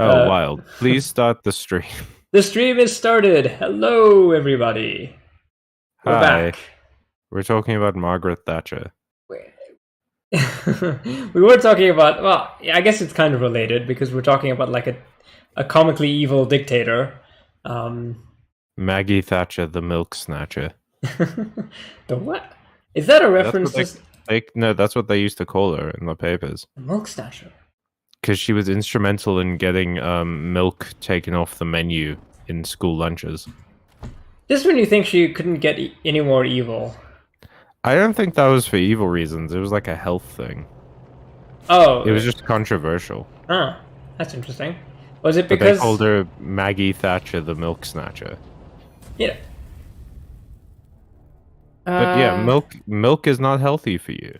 Oh, Uh, wild. Please start the stream. the stream is started. Hello, everybody. We're Hi. back. We're talking about Margaret Thatcher. We were talking about, well, I guess it's kind of related because we're talking about like a comically evil dictator. Um, Maggie Thatcher, the milk snatcher. the what? Is that a That's what reference to no, that's what they used to call her in the papers. the milk snatcher? Because she was instrumental in getting milk taken off the menu in school lunches. Just when you think she couldn't get any more evil. I don't think that was for evil reasons. It was like a health thing. It Oh, was just controversial. huh. That's interesting. Was it But they because, called her Maggie Thatcher, the milk snatcher. you know, But yeah, uh, milk is not healthy for you.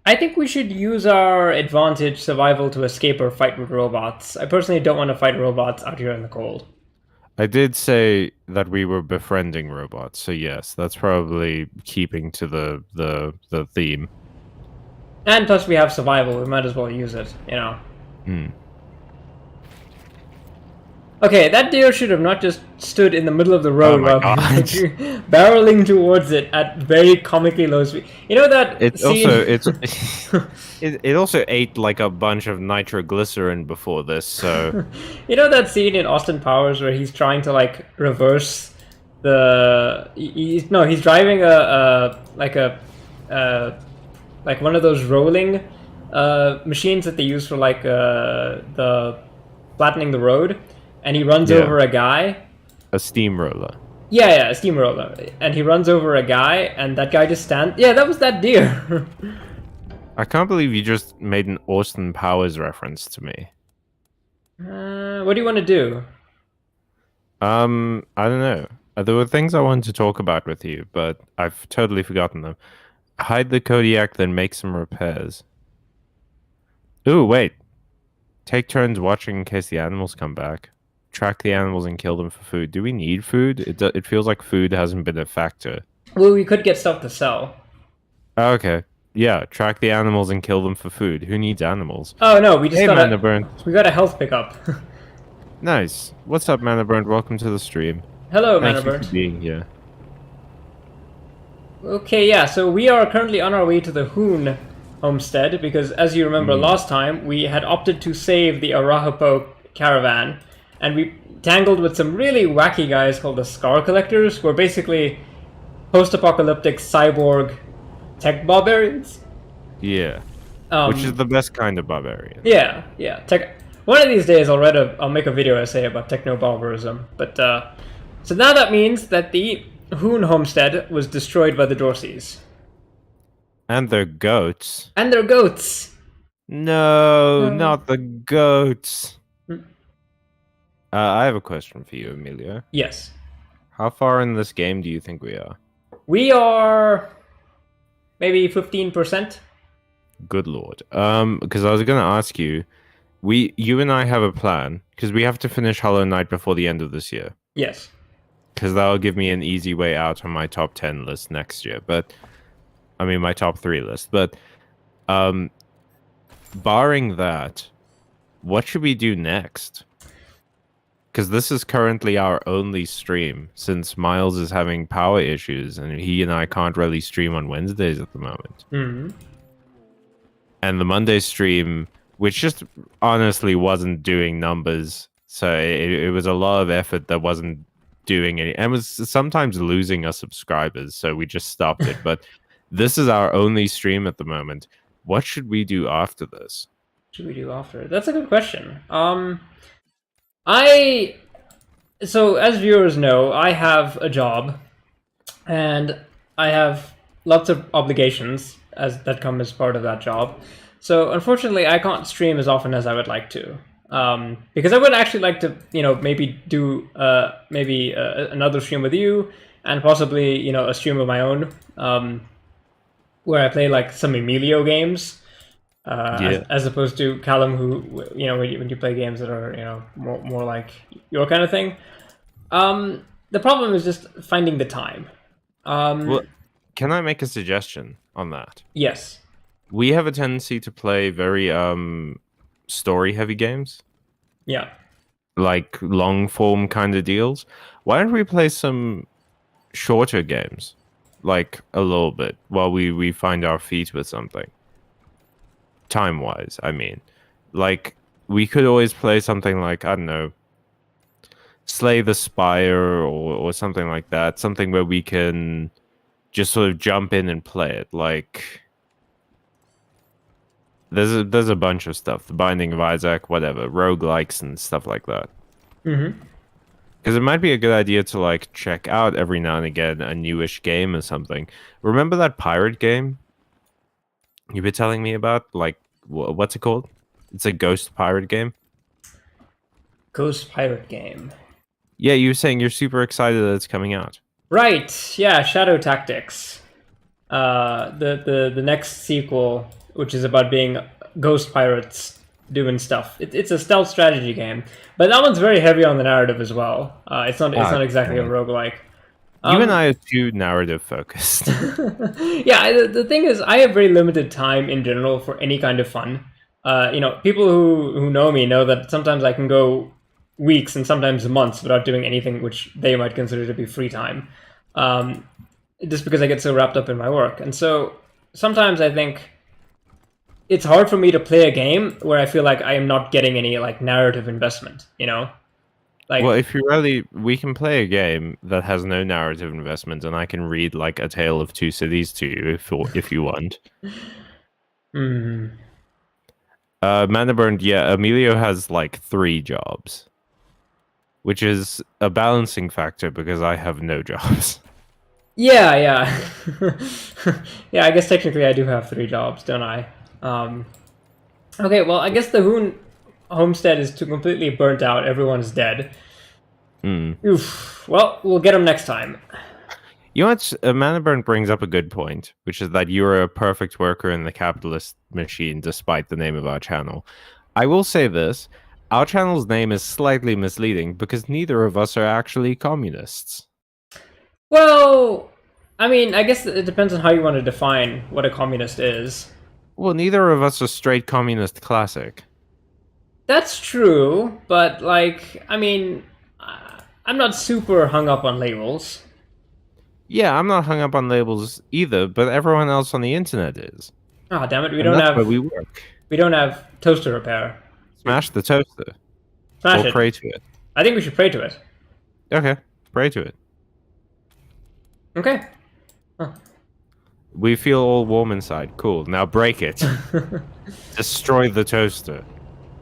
I think we should use our advantage survival to escape or fight with robots. I personally don't want to fight robots out here in the cold. I did say that we were befriending robots, so yes, that's probably keeping to the theme. And plus we have survival, we might as well use it, you know. Hmm. Okay, that deer should have not just stood in the middle of the Oh road my while god! barreling towards it at very comically low speed. You know that It scene? also it also ate like a bunch of nitroglycerin before this, so You know that scene in Austin Powers where he's trying to like reverse the no, he's driving like one of those rolling machines that they use for like the flattening the road, and he runs yeah, over a guy. a steamroller. Yeah, a steamroller, and he runs over a guy, and that guy just stands. Yeah, that was that deer. I can't believe you just made an Austin Powers reference to me. What do you want to do? I don't know. There were things I wanted to talk about with you, but I've totally forgotten them. Hide the Kodiak, then make some repairs. Ooh, wait. Take turns watching in case the animals come back. Track the animals and kill them for food. Do we need food? It feels like food hasn't been a factor. Well, we could get stuff to sell. Okay. Yeah, track the animals and kill them for food. Who needs animals? Oh no, we just Hey, got a Manaburned. we got a health pickup. Nice. What's up, Manaburned? Welcome to the stream. Hello, Thank you for Manabert. being here. Okay, yeah, so we are currently on our way to the Hoon homestead because, as you remember last time, we had opted to save the Arahapo caravan, and we tangled with some really wacky guys called the Scar Collectors, who are basically post-apocalyptic cyborg tech barbarians. Yeah. Um, Which is the best kind of barbarian. Yeah, yeah. One of these days, I'll make a video essay about techno barbarism. But so now that means that the Hoon homestead was destroyed by the Dorseys And their goats. and their goats. No, No. not the goats. Mm. I have a question for you, Emilio. Yes, How far in this game do you think we are? we are maybe 15%. Good lord. Because I was gonna ask you, you and I have a plan because we have to finish Hollow Knight before the end of this year. Yes. Because that'll give me an easy way out on my top 10 list next year. But I mean, my top 3 list. But barring that, what should we do next? Because this is currently our only stream since Miles is having power issues and he and I can't really stream on Wednesdays at the moment. Hmm. And the Monday stream, which just honestly wasn't doing numbers, so it was a lot of effort that wasn't doing any, and was sometimes losing us subscribers, so we just stopped it. But this is our only stream at the moment. What should we do after this? What should we do after? That's a good question. I so as viewers know, I have a job, and I have lots of obligations as that come as part of that job. So unfortunately, I can't stream as often as I would like to. Because I would actually like to, maybe do another stream with you, and possibly a stream of my own, where I play like some Emilio games, Yeah. as opposed to Callum, who when you play games that are more like your kind of thing. The problem is just finding the time. Well, can I make a suggestion on that? Yes. We have a tendency to play very story heavy games. Yeah. like long form kind of deals. Why don't we play some shorter games, like a little bit, while we find our feet with something, time wise? I mean, like we could always play something like, I don't know, Slay the Spire or something like that, something where we can just sort of jump in and play it. Like there's a bunch of stuff, The Binding of Isaac, whatever, roguelikes and stuff like that. Mm-hmm. Because it might be a good idea to like check out every now and again a newish game or something. Remember that pirate game you were telling me about? Like, what's it called? It's a ghost pirate game. Ghost pirate game. Yeah, you were saying you're super excited that it's coming out. Right. Yeah. Shadow Tactics. The next sequel, which is about being ghost pirates doing stuff. It's a stealth strategy game, but that one's very heavy on the narrative as well. It's Ah, not exactly a dang. roguelike. You and Um, I are too narrative focused. yeah, the thing is, I have very limited time in general for any kind of fun. People who know me know that sometimes I can go weeks and sometimes months without doing anything which they might consider to be free time, um, just because I get so wrapped up in my work. And so sometimes I think it's hard for me to play a game where I feel like I am not getting any like narrative investment. Well, Like if you really, we can play a game that has no narrative investment, and I can read like A Tale of Two Cities to you if you want. mm, Mana Burned, yeah, Emilio has like 3 jobs, which is a balancing factor because I have no jobs. yeah, yeah, yeah. I guess technically I do have 3 jobs, don't I? Um, Okay, well, I guess the Hoon homestead is too completely burnt out. Everyone's dead. Mm. Oof. Well, we'll get them next time. You know what? Mana Burn brings up a good point, which is that you're a perfect worker in the capitalist machine, despite the name of our channel. I will say this: our channel's name is slightly misleading because neither of us are actually communists. Well, I mean, I guess it depends on how you want to define what a communist is. Well, neither of us are straight communist classic. That's true, but like, I mean, I'm not super hung up on labels. Yeah, I'm not hung up on labels either, but everyone else on the internet is. Ah, damn it, And that's where we work. we don't have toaster repair. Smash the toaster. Smash Or it. pray to it. I think we should pray to it. Okay, pray to it. Okay. Huh. We feel all warm inside. Cool. Now break it. Destroy the toaster.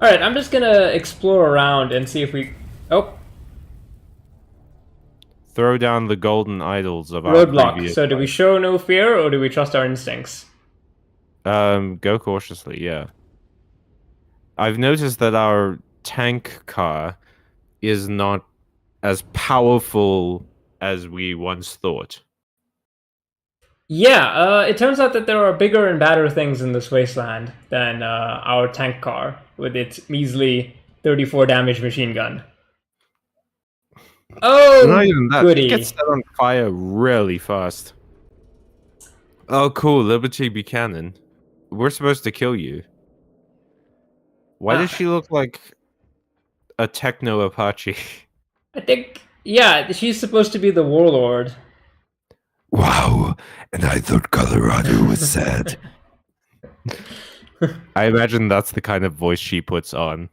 All right, I'm just gonna explore around and see if we. Oh, Throw down the golden idols of our roadblock. previous So do we life. show no fear or do we trust our instincts? Go cautiously, yeah. I've noticed that our tank car is not as powerful as we once thought. Yeah, it turns out that there are bigger and badder things in this wasteland than our tank car with its measly 34 damage machine gun. Not Oh, even that. It gets goody. set on fire really fast. Oh, cool. Liberty Buchanan. We're supposed to kill you. Why Uh, does she look like a techno Apache? I think, yeah, she's supposed to be the warlord. Wow. And I thought Colorado was sad. I imagine that's the kind of voice she puts on.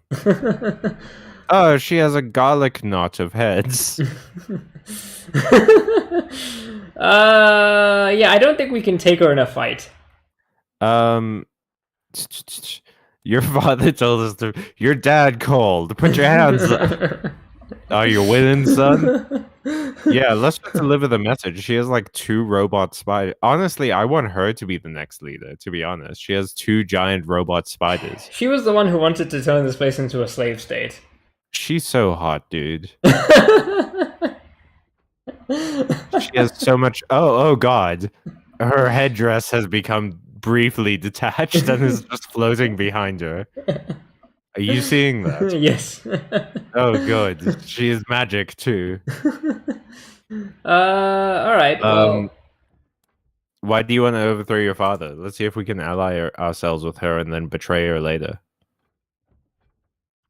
Oh, she has a garlic knot of heads. Yeah, I don't think we can take her in a fight. Um, your father told us to. Your dad called. Put your hands up. Are you winning, son? Yeah, let's just deliver the message. She has like 2 robot spiders. Honestly, I want her to be the next leader, to be honest. She has 2 giant robot spiders. She was the one who wanted to turn this place into a slave state. She's so hot, dude. She has so much. Oh, God. Her headdress has become briefly detached and is just floating behind her. Are you seeing that? Yes. Oh, good. She is magic too. All right. Well, Why do you want to overthrow your father? Let's see if we can ally ourselves with her and then betray her later.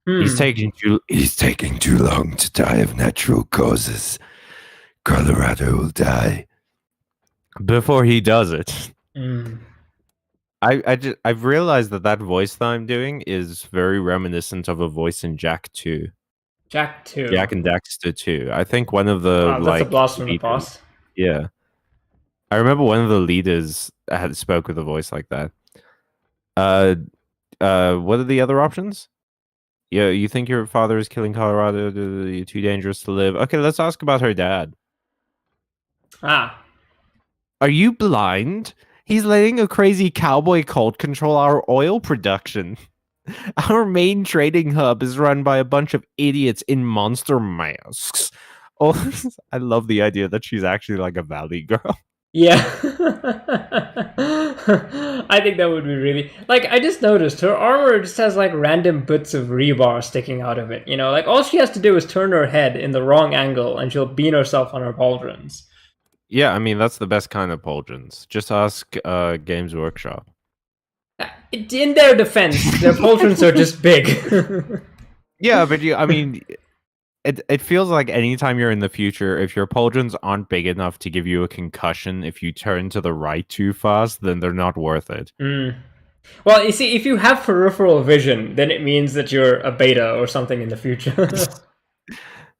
Hmm. He's taking too long to die of natural causes. Colorado will die before he does it. Hmm. I've realized that voice that I'm doing is very reminiscent of a voice in Jack 2. Jack 2. Jack and Daxter 2. I think one of the Wow, that's a like blast from the leaders. past. Yeah. I remember one of the leaders had spoke with a voice like that. Uh what are the other options? Yeah, you think your father is killing Colorado, you're too dangerous to live. Okay, let's ask about her dad. Ah. Are you blind? He's letting a crazy cowboy cult control our oil production. Our main trading hub is run by a bunch of idiots in monster masks. Oh, I love the idea that she's actually like a valley girl. Yeah. I think that would be really like I just noticed her armor just has like random bits of rebar sticking out of it. You know, like all she has to do is turn her head in the wrong angle and she'll bean herself on her pauldrons. Yeah, I mean that's the best kind of pauldrons. Just ask Games Workshop. In their defense, their pauldrons are just big. Yeah, but I mean, it feels like anytime you're in the future, if your pauldrons aren't big enough to give you a concussion if you turn to the right too fast, then they're not worth it. Mm. Well, you see, if you have peripheral vision, then it means that you're a beta or something in the future.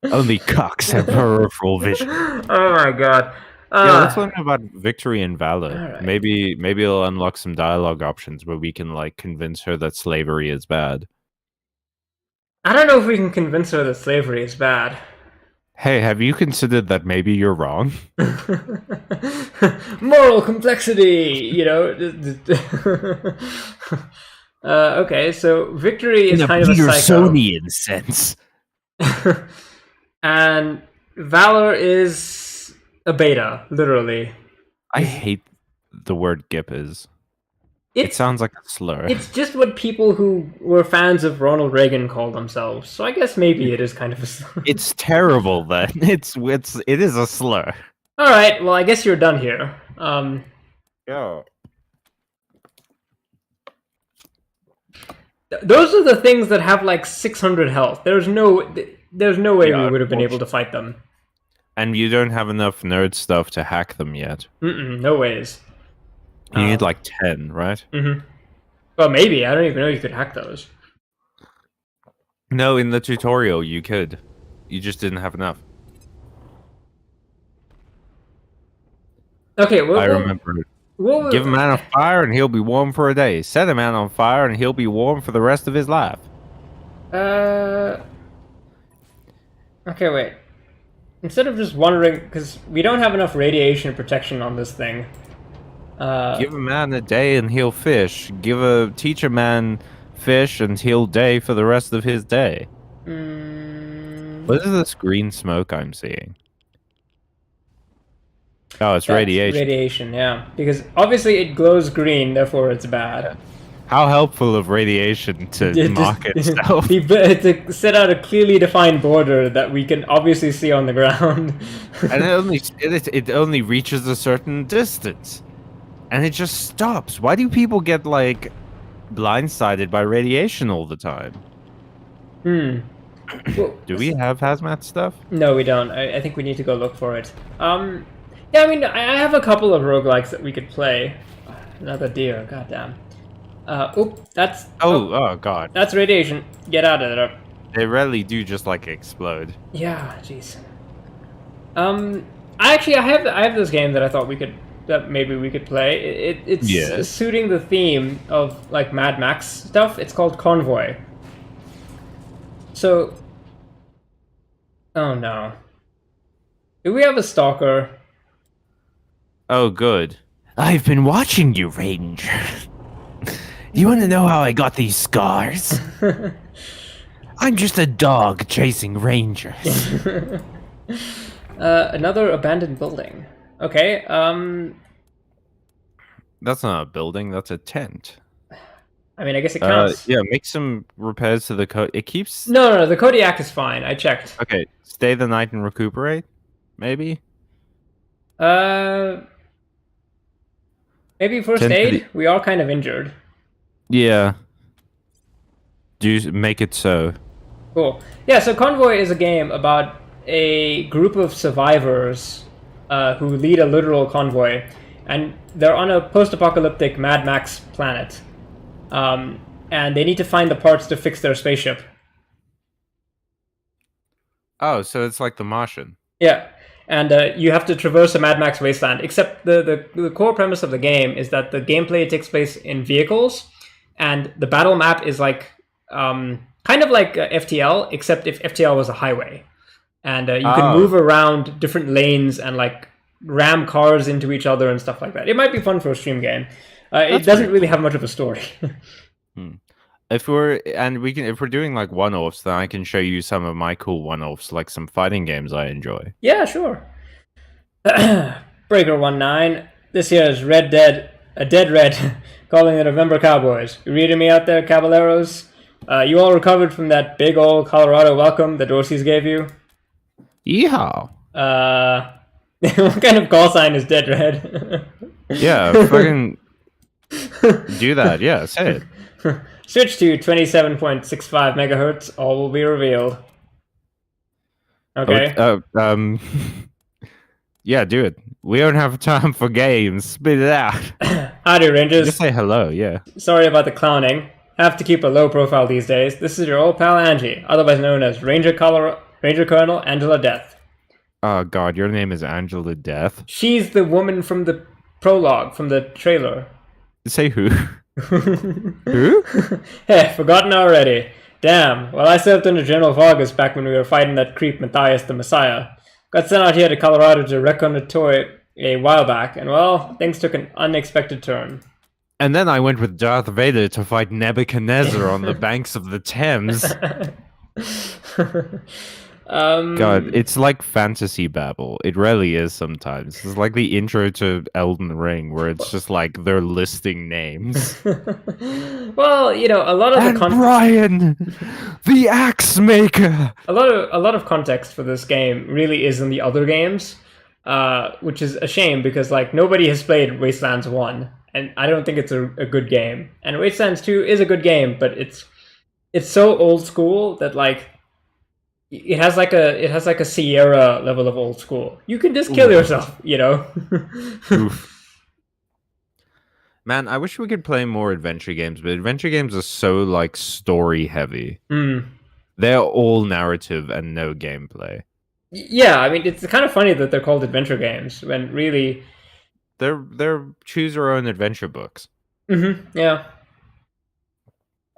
Only cocks have peripheral vision. Oh my god. Yeah, let's Uh, learn about victory and valor. all right. Maybe it'll unlock some dialogue options where we can like convince her that slavery is bad. I don't know if we can convince her that slavery is bad. Hey, have you considered that maybe you're wrong? Moral complexity, you know. Okay, so victory is In a kind of a psycho, Petersonian sense. and valor is a beta, literally. I hate the word gippers. It It's sounds like a slur. it's just what people who were fans of Ronald Reagan call themselves. So I guess maybe it is kind of a slur. It's terrible then. It is a slur. All right, well I guess you're done here. Yeah. Those are the things that have like 600 health. There's no way we Yeah, would have been able to fight them. and you don't have enough nerd stuff to hack them yet. No ways. You need like 10, right? Well, maybe. I don't even know you could hack those. No, in the tutorial you could. You just didn't have enough. Okay, I remember. Give a man a fire and he'll be warm for a day. Set a man on fire and he'll be warm for the rest of his life. Okay, wait. Instead of just wondering, because we don't have enough radiation protection on this thing. Give a man a day and he'll fish. Teach a man fish and he'll day for the rest of his day. What is this green smoke I'm seeing? Oh, it's radiation. Radiation, yeah. Because obviously it glows green, therefore it's bad. How helpful of radiation to mock itself. To set out a clearly defined border that we can obviously see on the ground. And it only reaches a certain distance. And it just stops. Why do people get like blindsided by radiation all the time? Well, do we have hazmat stuff? No, we don't. I think we need to go look for it. Yeah, I mean, I have a couple of roguelikes that we could play. Another deer, goddamn. That's... Oh, God. That's radiation. Get out of there. They really do just, like, explode. Yeah, jeez. I have this game that I thought maybe we could play. It's suiting the theme of, like, Mad Max stuff. It's called Convoy. So... Oh, no. Do we have a stalker? Oh, good. I've been watching you, Ranger. You want to know how I got these scars? I'm just a dog chasing rangers. Another abandoned building. Okay, That's not a building, that's a tent. I mean, I guess it counts. Yeah, make some repairs to the code. It keeps... No, the Kodiak is fine. I checked. Okay, stay the night and recuperate? Maybe? Maybe first aid? We are kind of injured. Yeah. Do make it so. Cool. Yeah, so Convoy is a game about a group of survivors who lead a literal convoy, and they're on a post-apocalyptic Mad Max planet, um, and they need to find the parts to fix their spaceship. Oh, so it's like The Martian. Yeah, and you have to traverse a Mad Max wasteland. Except the core premise of the game is that the gameplay takes place in vehicles, and the battle map is like kind of like FTL, except if FTL was a highway, and you can move Oh, around different lanes and like ram cars into each other and stuff like that. It might be fun for a stream game. It that's doesn't pretty really cool. have much of a story. Hmm. If we're doing like one-offs, then I can show you some of my cool one-offs, like some fighting games I enjoy. Yeah, sure. Breaker19. This here is Red Dead, a Dead Red, calling the November Cowboys. You reading me out there, Caballeros? You all recovered from that big old Colorado welcome the Dorseys gave you? Yeehaw! Uh, what kind of call sign is Dead Red? Yeah, fucking do that. Yeah, say it. Switch to 27.65 megahertz. All will be revealed. Oh, Okay. yeah, do it. We don't have time for games. Spit it out. Howdy, Just Rangers. say hello. Yeah. Sorry about the clowning. Have to keep a low profile these days. This is your old pal Angie, otherwise known as Ranger Colonel Angela Death. Oh God, your name is Angela Death. She's the woman from the prologue, from the trailer. Say who? Who? Hey, forgotten already. Damn, well I served under General Vargas back when we were fighting that creep Matthias the Messiah. Got sent out here to Colorado to reconnoiter a while back, and well, things took an unexpected turn. And then I went with Darth Vader to fight Nebuchadnezzar on the banks of the Thames. God, it's like fantasy babble. It really is sometimes. It's like the intro to Elden Ring, where it's just like they're listing names. well, you know, a lot of And Brian, the axe maker. a lot of context for this game really is in the other games, which is a shame because like nobody has played Wastelands 1, and I don't think it's a good game. And Wastelands 2 is a good game, but it's so old school that like it has like a Sierra level of old school. You can just kill Ooh. yourself, you know. Oof. Man, I wish we could play more adventure games, but adventure games are so like story heavy. Mm. They're all narrative and no gameplay. Yeah, I mean it's kind of funny that they're called adventure games when really, They're choose your own adventure books. yeah.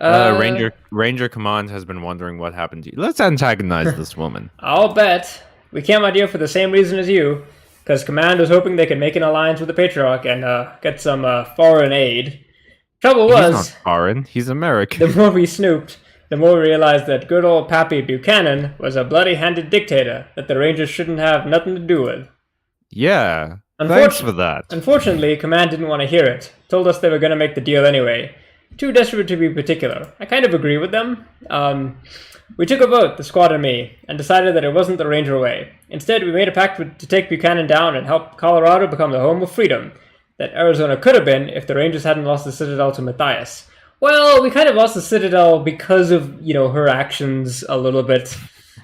Ranger Command has been wondering what happened to you. Let's antagonize this woman. I'll bet we came out here for the same reason as you, because Command was hoping they could make an alliance with the Patriarch and get some foreign aid. Trouble He's not was, foreign. He's American. the more we snooped, the more we realized that good old Pappy Buchanan was a bloody-handed dictator that the Rangers shouldn't have nothing to do with. Yeah. Thanks for that. Unfortunately, Command didn't want to hear it. Told us they were going to make the deal anyway. Too desperate to be particular. I kind of agree with them. We took a vote, the squad and me, and decided that it wasn't the Ranger way. Instead, we made a pact to take Buchanan down and help Colorado become the home of freedom that Arizona could have been if the Rangers hadn't lost the Citadel to Matthias. Well, we kind of lost the Citadel because of, you know, her actions a little bit.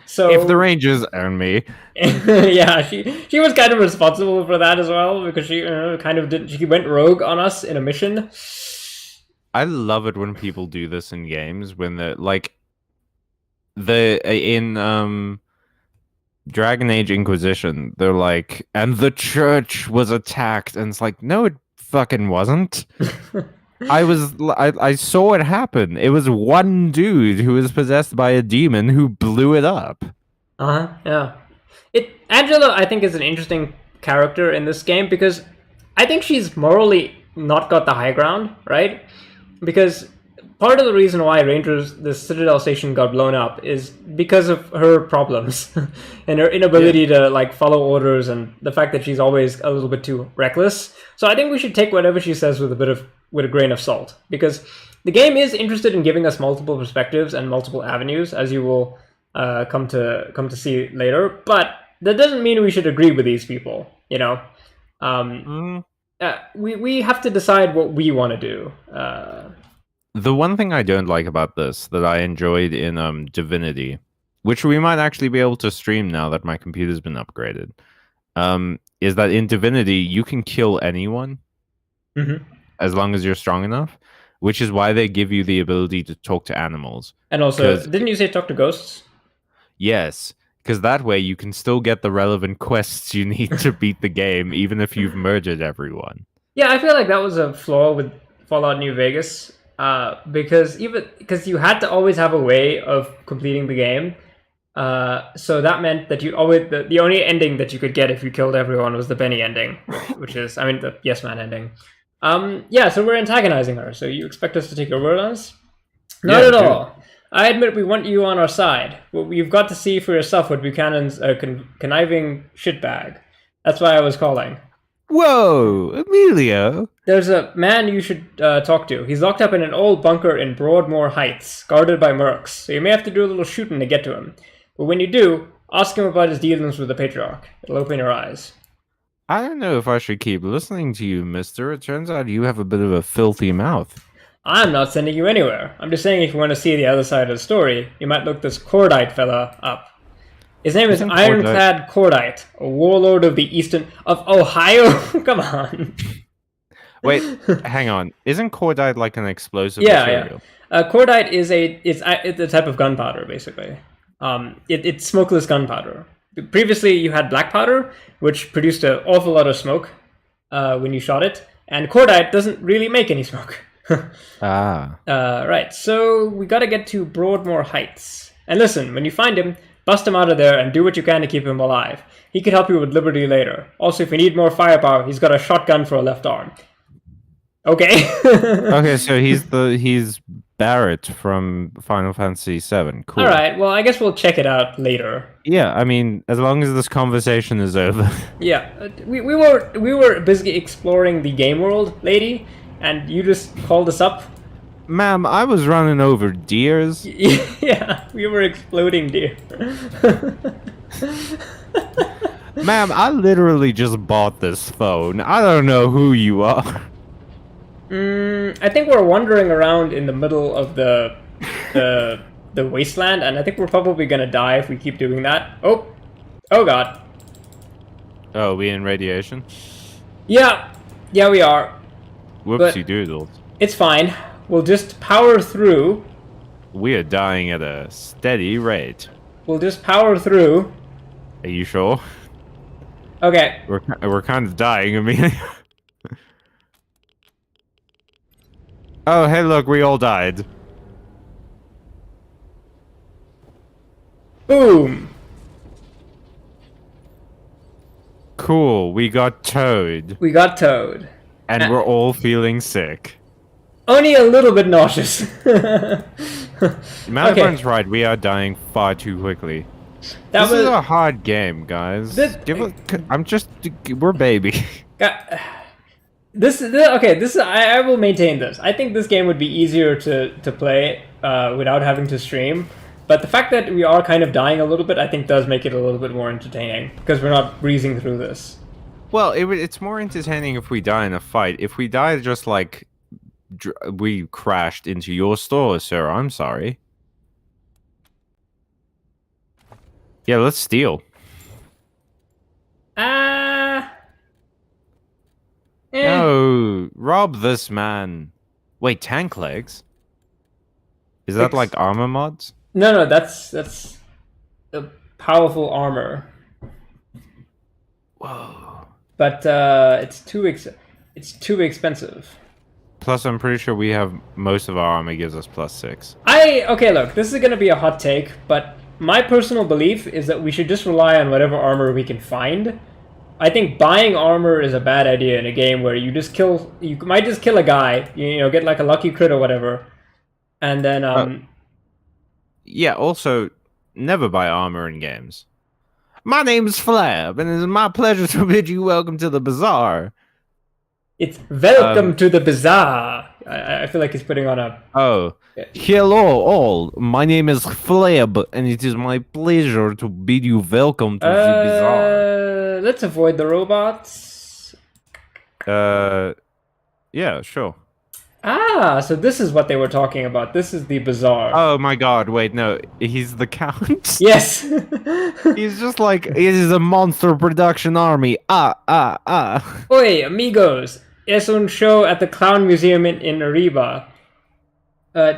So If the Rangers own me. yeah, she was kind of responsible for that as well because she kind of did. She went rogue on us in a mission. I love it when people do this in games when they're like in Dragon Age Inquisition, they're like, and the church was attacked, and it's like, no, it fucking wasn't. I saw it happen. It was one dude who was possessed by a demon who blew it up. Yeah. Angela, I think, is an interesting character in this game because I think she's morally not got the high ground, right? Because part of the reason why the Citadel station got blown up is because of her problems and her inability to like follow orders and the fact that she's always a little bit too reckless. So I think we should take whatever she says with a grain of salt because the game is interested in giving us multiple perspectives and multiple avenues, as you will come to see later. But that doesn't mean we should agree with these people, you know. We have to decide what we want to do. The one thing I don't like about this that I enjoyed in Divinity, which we might actually be able to stream now that my computer's been upgraded, is that in Divinity you can kill anyone Hmm. as long as you're strong enough, which is why they give you the ability to talk to animals. And also, Because didn't you say talk to ghosts? yes, because that way you can still get the relevant quests you need to beat the game, even if you've murdered everyone. Yeah, I feel like that was a flaw with Fallout New Vegas, because you had to always have a way of completing the game. So that meant that you always the only ending that you could get if you killed everyone was the Benny ending, which is, I mean, the Yes Man ending. Yeah, so we're antagonizing her. So you expect us to take your word on us? Not Yeah, at dude. all. I admit we want you on our side. Well, you've got to see for yourself what Buchanan's a conniving shitbag. That's why I was calling. Whoa, Emilio. There's a man you should talk to. He's locked up in an old bunker in Broadmoor Heights, guarded by mercs, so you may have to do a little shooting to get to him. But when you do, ask him about his dealings with the Patriarch. It'll open your eyes. I don't know if I should keep listening to you, mister. It turns out you have a bit of a filthy mouth. I'm not sending you anywhere. I'm just saying if you want to see the other side of the story, you might look this Cordite fella up. His name is Isn't Ironclad Cordite, a warlord of the eastern... of Ohio? Come on. Wait, hang on. Isn't cordite like an explosive Yeah, material? yeah. Cordite is it's a type of gunpowder, basically. It's smokeless gunpowder. Previously, you had black powder, which produced an awful lot of smoke when you shot it, and cordite doesn't really make any smoke. Ah. Right, so we gotta get to Broadmoor Heights. And listen, when you find him, bust him out of there and do what you can to keep him alive. He could help you with Liberty later. Also, if you need more firepower, he's got a shotgun for a left arm. Okay. Okay, so he's Barrett from Final Fantasy VII. Cool. All right. Well, I guess we'll check it out later. Yeah, I mean, as long as this conversation is over. Yeah, we were busy exploring the game world, lady, and you just called us up. Ma'am, I was running over deers. Yeah, we were exploding deer. Ma'am, I literally just bought this phone. I don't know who you are. I think we're wandering around in the middle of the wasteland, and I think we're probably gonna die if we keep doing that. Oh God. Oh, we in radiation? Yeah, we are. Whoopsie doodles. It's fine. We'll just power through. We are dying at a steady rate. We'll just power through. Are you sure? Okay. We're kind of dying, Amelia. Oh, hey, look, we all died. Boom. Cool, we got towed. We got towed. And we're all feeling sick. Only a little bit nauseous. Maliburne's right, we are dying far too quickly. This is a hard game, guys. We're baby. I will maintain this. I think this game would be easier to play without having to stream. But the fact that we are kind of dying a little bit, I think does make it a little bit more entertaining. Because we're not breezing through this. Well, it's more entertaining if we die in a fight. If we die just like... we crashed into your store, sir. I'm sorry. Yeah, let's steal. No, rob this man. Wait, tank legs? Is that like armor mods? No, that's a powerful armor. Whoa. But it's too expensive. Plus, I'm pretty sure we have most of our armor gives us +6. Okay, look, this is gonna be a hot take, but my personal belief is that we should just rely on whatever armor we can find. I think buying armor is a bad idea in a game where you might just kill a guy, you know, get like a lucky crit or whatever, and then yeah, also, never buy armor in games. My name is Flab, and it is my pleasure to bid you welcome to the bazaar. It's welcome to the bazaar. I feel like he's putting on a... Oh. Hello, all. My name is Flab, and it is my pleasure to bid you welcome to the bazaar. Let's avoid the robots. Yeah, sure. Ah, so this is what they were talking about. This is the bazaar. Oh my god, wait, no, he's the count? Yes. He's just like, it is a monster production army. Oi, amigos. Es un show at the Clown Museum in Arriba.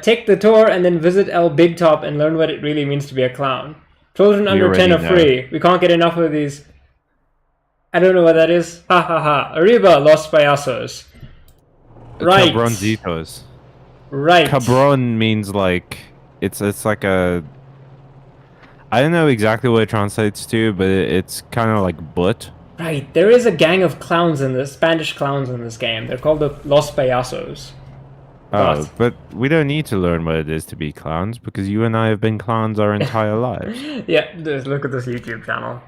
Take the tour and then visit El Big Top and learn what it really means to be a clown. Children We under 10 already are know. free. We can't get enough of these. I don't know what that is. Ha ha ha. Arriba, Los Payasos. Right. Cabroncitos. Right. Cabron means like, it's like a, I don't know exactly what it translates to, but it's kind of like butt. Right. There is a gang of clowns in this, Spanish clowns in this game. They're called the Los Payasos. Oh, but we don't need to learn what it is to be clowns because you and I have been clowns our entire lives. Yeah, just look at this YouTube channel.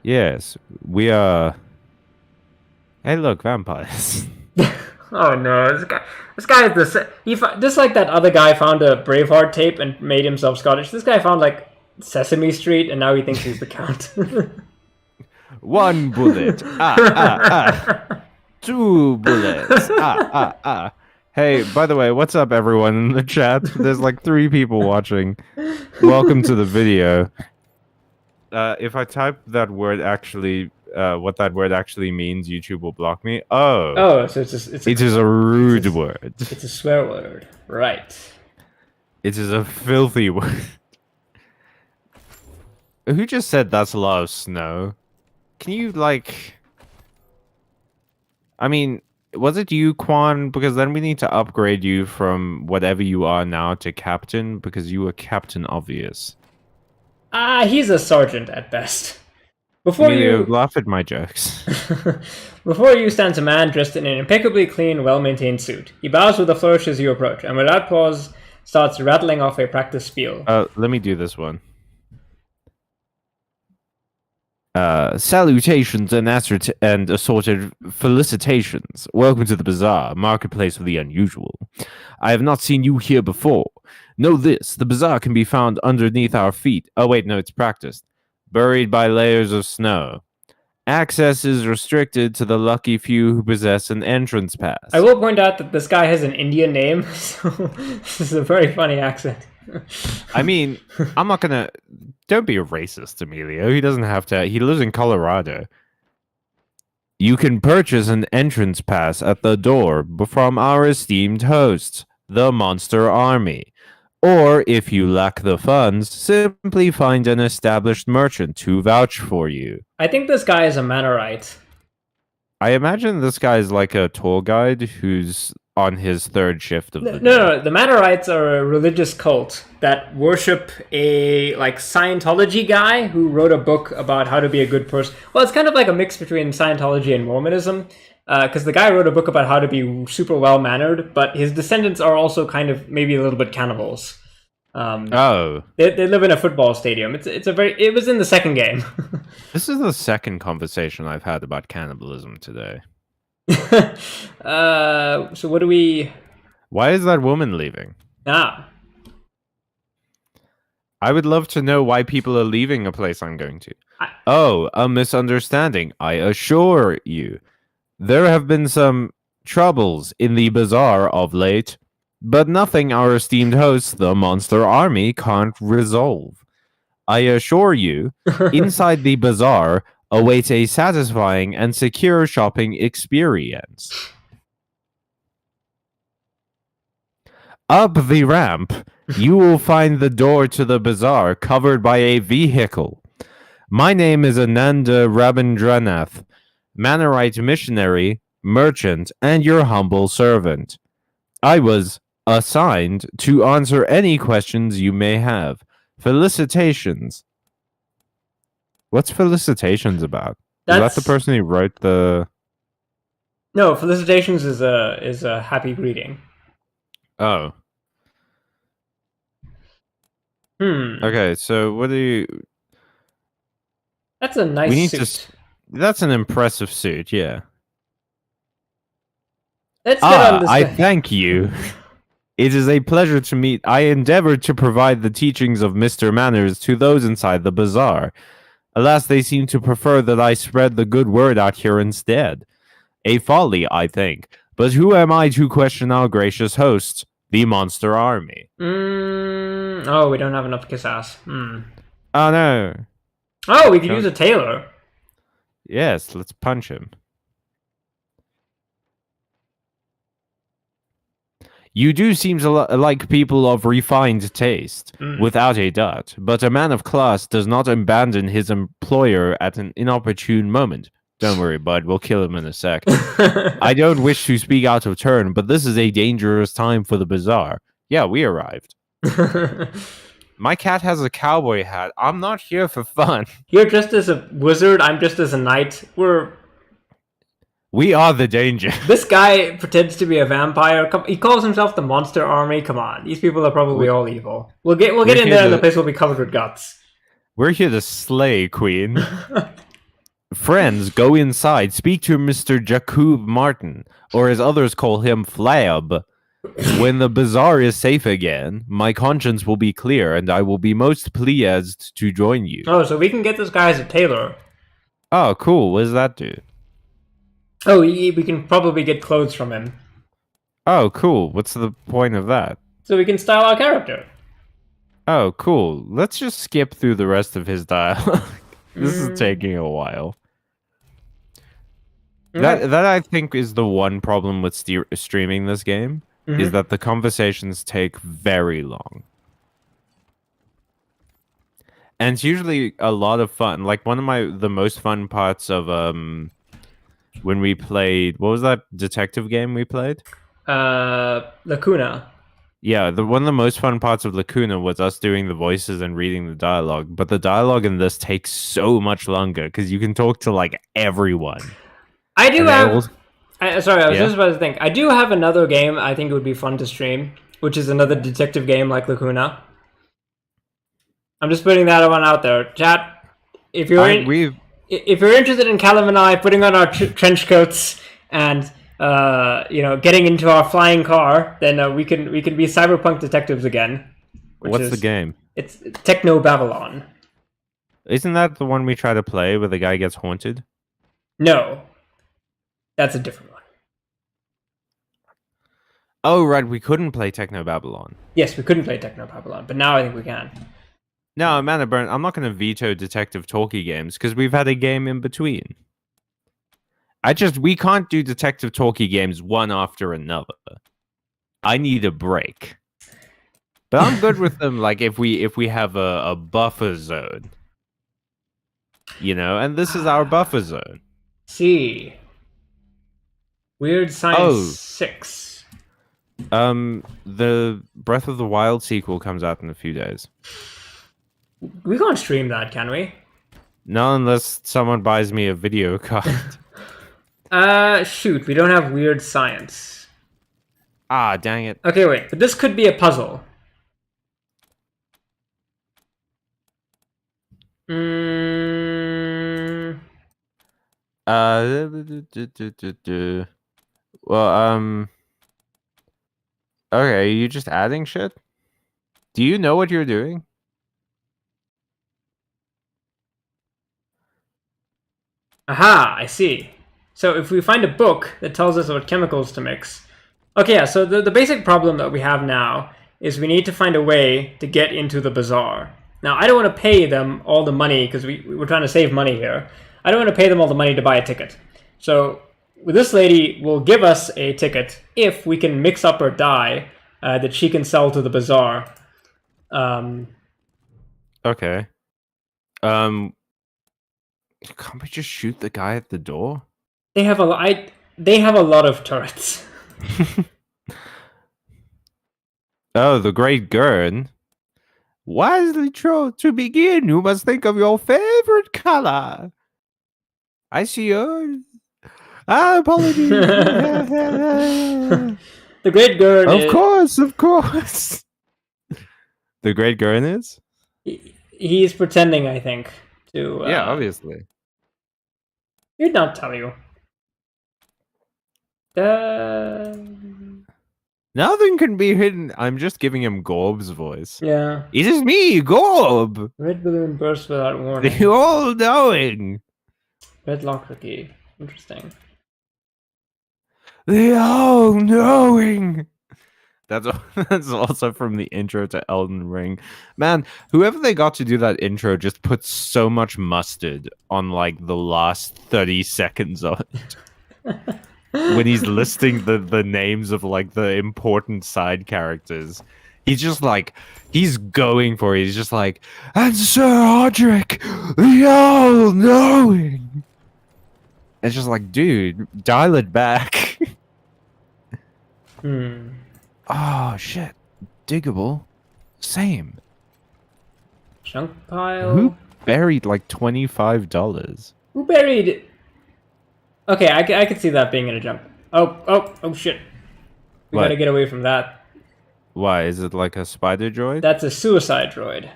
Yes, we are. Hey, look, vampires. Oh no, this guy is the just like that other guy found a Braveheart tape and made himself Scottish. This guy found like Sesame Street and now he thinks he's the Count. One bullet. Two bullets. Hey, by the way, what's up, everyone in the chat? There's like 3 people watching. Welcome to the video. If I type that word actually, what that word actually means, YouTube will block me. Oh, so it is a rude word. It's a swear word, right? It is a filthy word. Who just said that's a lot of snow? Can you like? I mean, was it you, Quan? Because then we need to upgrade you from whatever you are now to captain, because you were Captain Obvious. He's a sergeant at best. Before you laugh at my jokes. Before you stands a man dressed in an impeccably clean, well-maintained suit. He bows with a flourish as you approach, and without pause, starts rattling off a practice spiel. Let me do this one. Salutations and assorted felicitations. Welcome to the bazaar, marketplace of the unusual. I have not seen you here before. Know this, the bazaar can be found underneath our feet. Oh wait, no, it's practiced. Buried by layers of snow. Access is restricted to the lucky few who possess an entrance pass. I will point out that this guy has an Indian name, so this is a very funny accent. I mean, I'm not gonna... Don't be a racist, Emilio. He doesn't have to... He lives in Colorado. You can purchase an entrance pass at the door from our esteemed hosts, the Monster Army. Or, if you lack the funds, simply find an established merchant to vouch for you. I think this guy is a Mannerite. I imagine this guy is like a tour guide who's on his 3rd shift of the day. No. The Mannerites are a religious cult that worship a like Scientology guy who wrote a book about how to be a good person. Well, it's kind of like a mix between Scientology and Mormonism, because the guy wrote a book about how to be super well-mannered, but his descendants are also kind of maybe a little bit cannibals. They live in a football stadium. It was in the 2nd game. This is the 2nd conversation I've had about cannibalism today. So what do we... Why is that woman leaving? I would love to know why people are leaving a place I'm going to. A misunderstanding. I assure you. There have been some troubles in the bazaar of late, but nothing our esteemed hosts, the Monster Army, can't resolve. I assure you, inside the bazaar awaits a satisfying and secure shopping experience. Up the ramp, you will find the door to the bazaar covered by a vehicle. My name is Ananda Rabindranath, Mannerite missionary, merchant, and your humble servant. I was assigned to answer any questions you may have. Felicitations. What's felicitations about? Is that the person who wrote the... No, felicitations is a happy greeting. Oh. Okay, so what do you... That's a nice suit. That's an impressive suit, yeah. Let's get on this. I thank you. It is a pleasure to meet. I endeavored to provide the teachings of Mr. Manners to those inside the bazaar. Alas, they seem to prefer that I spread the good word out here instead. A folly, I think. But who am I to question our gracious host, the Monster Army? Oh, we don't have enough kiss ass. Oh no. Oh, we could use a tailor. Yes, let's punch him. You do seem like people of refined taste, without a doubt, but a man of class does not abandon his employer at an inopportune moment. Don't worry, bud, we'll kill him in a sec. I don't wish to speak out of turn, but this is a dangerous time for the bazaar. Yeah, we arrived. My cat has a cowboy hat. I'm not here for fun. You're just as a wizard, I'm just as a knight. We are the danger. This guy pretends to be a vampire. He calls himself the Monster Army. Come on, these people are probably all evil. We'll get in there, and the place will be covered with guts. We're here to slay, Queen. Friends, go inside. Speak to Mr. Jacob Martin, or as others call him, Flab. When the bazaar is safe again, my conscience will be clear, and I will be most pleased to join you. Oh, so we can get this guy as a tailor. Oh, cool. What does that do? Oh, we can probably get clothes from him. Oh, cool. What's the point of that? So we can style our character. Oh, cool. Let's just skip through the rest of his dialogue. This is taking a while. That I think is the one problem with streaming this game, is that the conversations take very long. And it's usually a lot of fun. Like one of the most fun parts of when we played, what was that detective game we played? Lacuna. Yeah, one of the most fun parts of Lacuna was us doing the voices and reading the dialogue. But the dialogue in this takes so much longer because you can talk to like everyone. I do have. Sorry, I was just about to think. I do have another game I think it would be fun to stream, which is another detective game like Lacuna. I'm just putting that one out there, chat. If you're interested in Callum and I putting on our trench coats and getting into our flying car, then we can be cyberpunk detectives again. What's the game? It's Techno Babylon. Isn't that the one we try to play where the guy gets haunted? No, that's a different one. Oh right, we couldn't play Techno Babylon. Yes, we couldn't play Techno Babylon, but now I think we can. No, Amanda Burn, I'm not going to veto detective talkie games because we've had a game in between. We can't do detective talkie games one after another. I need a break. But I'm good with them. Like if we have a buffer zone, and this is our buffer zone. See, Weird Science 6. The Breath of the Wild sequel comes out in a few days. We can't stream that, can we? No, unless someone buys me a video card. Shoot, we don't have Weird Science. Ah, dang it. Okay, wait, but this could be a puzzle. Well, okay, are you just adding shit? Do you know what you're doing? Aha, I see. So if we find a book that tells us what chemicals to mix. Okay, yeah, so the basic problem that we have now is we need to find a way to get into the bazaar. Now, I don't want to pay them all the money because we're trying to save money here. I don't want to pay them all the money to buy a ticket. So this lady will give us a ticket if we can mix up her dye that she can sell to the bazaar. Okay. Can't we just shoot the guy at the door? They have a lot of turrets. Oh, the Great Gurn. Wisely to begin, you must think of your favorite color. I see yours. Apologies. The Great Gurn. Of course. The Great Gurn is? He's pretending, I think, to. Yeah, obviously. He'd not tell you. Nothing can be hidden. I'm just giving him Gorb's voice. Yeah. It is me, Gorb. Red balloon bursts without warning. The all-knowing. Red locker key. Interesting. The all-knowing. That's that's also from the intro to Elden Ring. Man, whoever they got to do that intro just put so much mustard on like the last 30 seconds of it. When he's listing the names of like the important side characters. He's just like he's going for it. He's just like, and Sir Audric, the all-knowing. It's just like, dude, dial it back. Oh shit. Diggable. Same. Junk pile. Who buried like $25? Who buried? Okay, I could see that being in a junk. Oh shit. We What? gotta get away from that. Why? Is it like a spider droid? That's a suicide droid.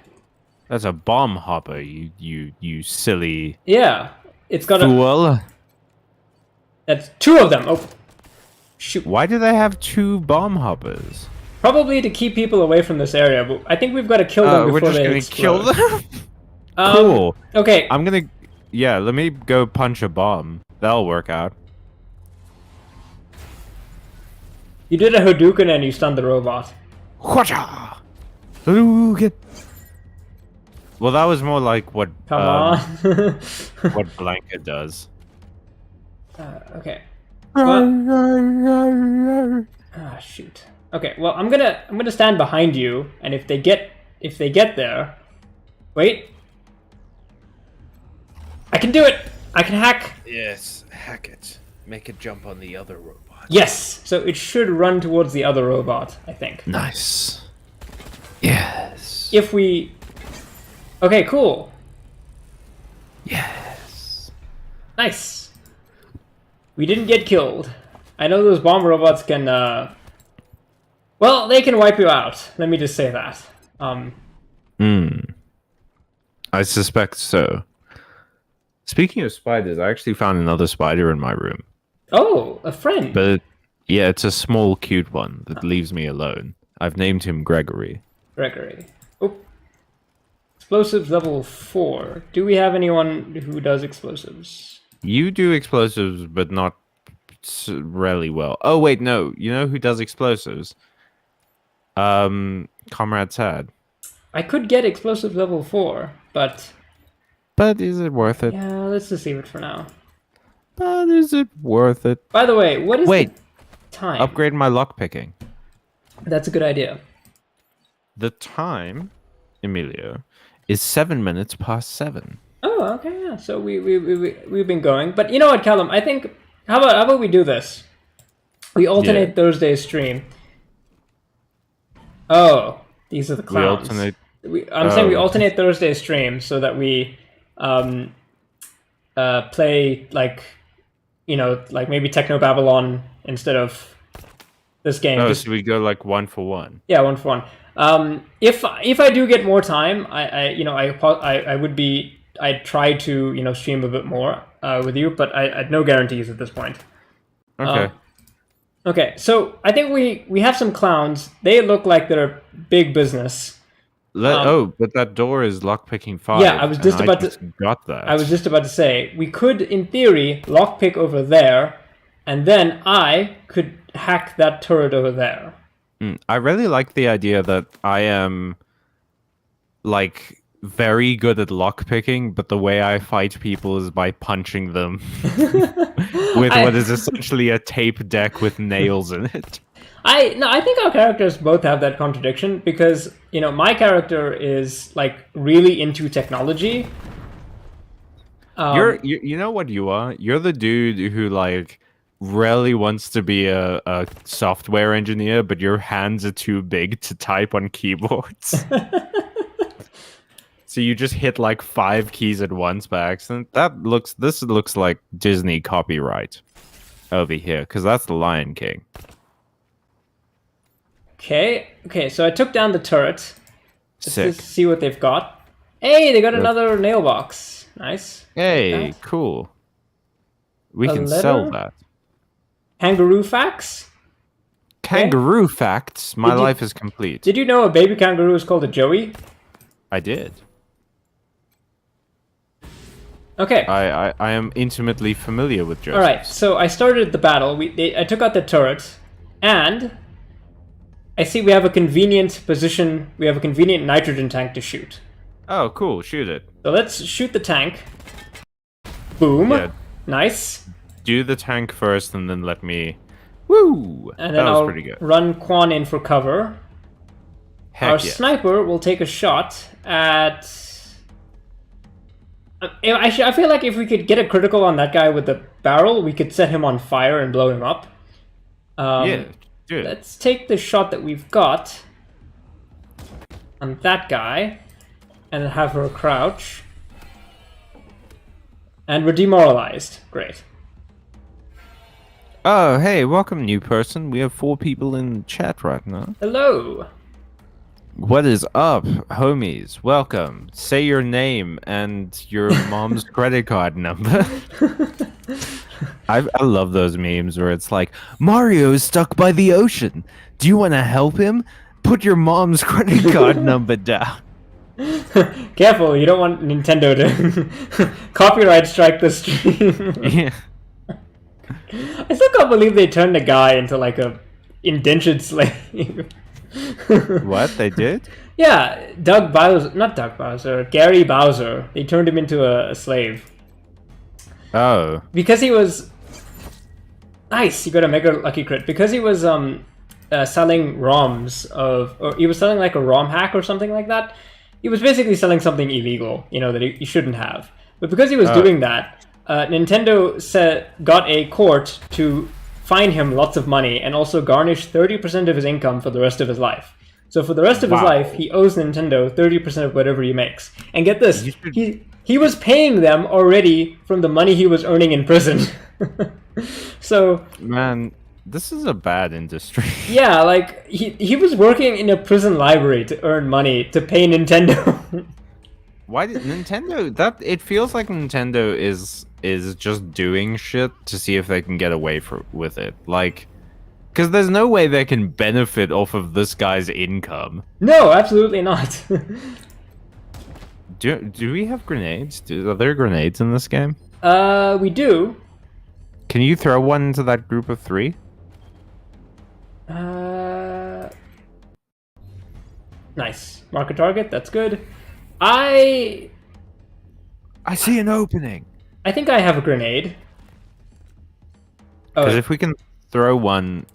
That's a bomb hopper, you silly Yeah, it's got a. fool. That's two of them. Oh, shoot. Why do they have 2 bomb hoppers? Probably to keep people away from this area, but I think we've got to kill them We're before just they gonna explode. kill them? Cool. Okay. I'm gonna... Yeah, let me go punch a bomb. That'll work out. You did a Hadouken and you stunned the robot. Whatcha! Hadouken! Well, that was more like what... Come on. what Blanca does. Okay. Well, shoot. Okay, well I'm gonna stand behind you, and if they get there, wait. I can do it. I can hack. Yes, hack it. Make it jump on the other robot. Yes. So it should run towards the other robot, I think. Nice. Yes. If we. Okay, cool. Yes. Nice. We didn't get killed. I know those bomb robots can. Well, they can wipe you out. Let me just say that. I suspect so. Speaking of spiders, I actually found another spider in my room. Oh, a friend. But yeah, it's a small, cute one that leaves me alone. I've named him Gregory. Gregory. Oh. Explosives level 4. Do we have anyone who does explosives? You do explosives, but not really well. Oh wait, no. You know who does explosives? Comrade Sad. I could get explosive level 4, but is it worth it? yeah, let's just leave it for now. But is it worth it? By the way, what is Wait. the time? Upgrade my lockpicking. That's a good idea. The time, Emilio, is 7 minutes past 7. Oh, okay, yeah. So we've been going. But you know what, Callum? I think how about we do this? We alternate Thursday's stream. Oh, these are the clowns. I'm saying we alternate Thursday's stream so that we play like like maybe Techno Babylon instead of this game. Oh, so we go like 1 for 1. Yeah, 1 for 1. If I do get more time, I'd try to stream a bit more with you, but I no guarantees at this point. Okay. Okay, so I think we have some clowns. They look like they're big business. But that door is lockpicking 5. Yeah, I was just about to got that. I was just about to say we could, in theory, lockpick over there, and then I could hack that turret over there. I really like the idea that I am like very good at lockpicking, but the way I fight people is by punching them with what is essentially a tape deck with nails in it. I think our characters both have that contradiction because my character is like really into technology. You know what you are? You're the dude who like really wants to be a software engineer, but your hands are too big to type on keyboards. So you just hit like 5 keys at once by accident. This looks like Disney copyright over here, because that's the Lion King. Okay, so I took down the turret. Let's Sick. just see what they've got. Hey, they got another nail box. Nice. Hey, cool. We A can letter? sell that. Kangaroo facts? Kangaroo facts. My life is complete. Did you know a baby kangaroo is called a joey? I did. Okay. I am intimately familiar with All right. Joseph's. So I started the battle. I took out the turret, and I see we have a convenient position. We have a convenient nitrogen tank to shoot. Oh, cool. Shoot it. So let's shoot the tank. Boom. Yeah. Nice. Do the tank first, and then let me. Woo! And then That was I'll pretty good. run Quan in for cover. Heck Our yeah. sniper will take a shot at. I feel like if we could get a critical on that guy with the barrel, we could set him on fire and blow him up. Yeah, dude. Let's take the shot that we've got on that guy and have her crouch. And we're demoralized. Great. Oh, hey, welcome, new person. We have 4 people in chat right now. Hello. What is up, homies? Welcome. Say your name and your mom's credit card number. I love those memes where it's like, Mario is stuck by the ocean. Do you want to help him? Put your mom's credit card number down. Careful, you don't want Nintendo to copyright strike the stream. Yeah. I still can't believe they turned a guy into like a indentured slave. What? They did? Yeah, not Doug Bowser, Gary Bowser. They turned him into a slave. Oh. Because he was... Nice, you got a mega lucky crit. Because he was selling ROMs of... Or he was selling like a ROM hack or something like that. He was basically selling something illegal, you know, that he shouldn't have. But because he was doing that, Nintendo got a court to fine him lots of money and also garnish 30% of his income for the rest of his life. So for the rest of his life, he owes Nintendo 30% of whatever he makes. And get this, he was paying them already from the money he was earning in prison. So... Man, this is a bad industry. Yeah, like, he was working in a prison library to earn money to pay Nintendo. Why did Nintendo... It feels like Nintendo is just doing shit to see if they can get away with it. Like... Because there's no way they can benefit off of this guy's income. No, absolutely not. Do we have grenades? Are there grenades in this game? We do. Can you throw one into that group of 3? Nice. Mark a target, that's good. I see an opening. I think I have a grenade. Because if we can throw one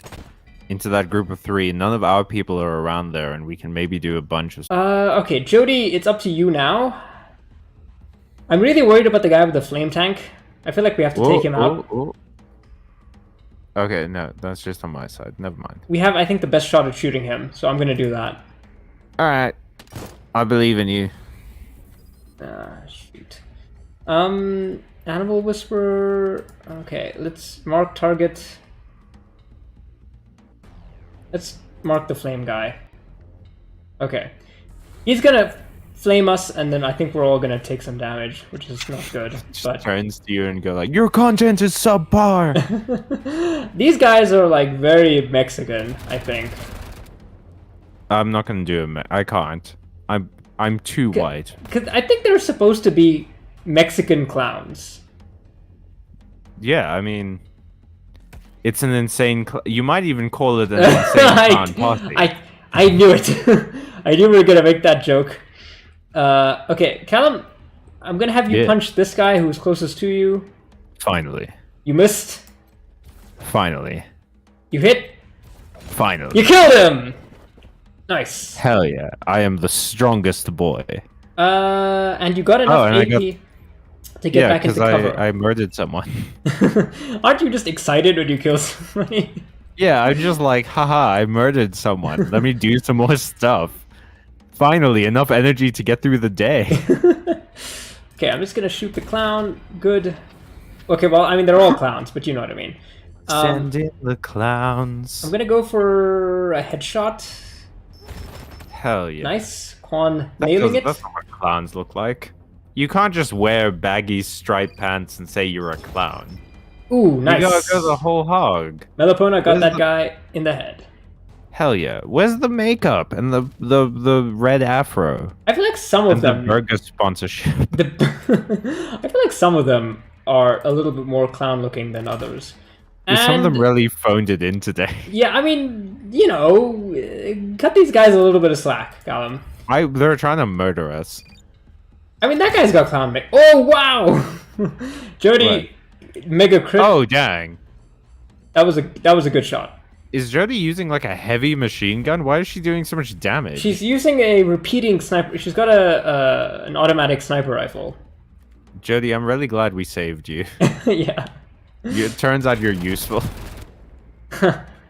into that group of 3, none of our people are around there, and we can maybe do a bunch of... Okay, Jody, it's up to you now. I'm really worried about the guy with the flame tank. I feel like we have to take him out. Okay, no, that's just on my side. Never mind. We have, I think, the best shot at shooting him, so I'm gonna do that. Alright. I believe in you. Shoot. Animal Whisperer... Okay, let's mark target. Let's mark the flame guy. Okay. He's gonna flame us, and then I think we're all gonna take some damage, which is not good. Just But turns to you and go like, your content is subpar! these guys are like very Mexican, I think. I'm not gonna do it. I can't. I'm too white. Cause I think they're supposed to be Mexican clowns. Yeah, I mean... It's an insane... You might even call it an insane clown posse. I knew it. I knew we were gonna make that joke. Okay, Callum, I'm gonna have you punch this guy who's closest to you. Finally. You missed. Finally. You hit. Finally. You killed him! Nice. Hell yeah. I am the strongest boy. And you got enough AP to get back into cover. I murdered someone. Aren't you just excited when you kill somebody? Yeah, I'm just like, haha, I murdered someone. Let me do some more stuff. Finally, enough energy to get through the day. Okay, I'm just gonna shoot the clown. Good. Okay, well, I mean, they're all clowns, but you know what I mean. Send in the clowns. I'm gonna go for a headshot. Hell yeah. Nice. Quan nailing it. That's not what clowns look like. You can't just wear baggy striped pants and say you're a clown. Ooh, nice. You gotta go the whole hog. Melopona got that guy in the head. Hell yeah. Where's the makeup and the red afro I feel like some of and the them, burger sponsorship? the I feel like some of them are a little bit more clown looking than others. Some of them And really phoned it in today. yeah, I mean, you know, cut these guys a little bit of slack, Callum. They're trying to murder us. I mean, that guy's got clown make. Oh wow, Jody, mega crit. Oh dang. That was a good shot. Is Jody using like a heavy machine gun? Why is she doing so much damage? She's using a repeating sniper. She's got an automatic sniper rifle. Jody, I'm really glad we saved you. Yeah. It turns out you're useful.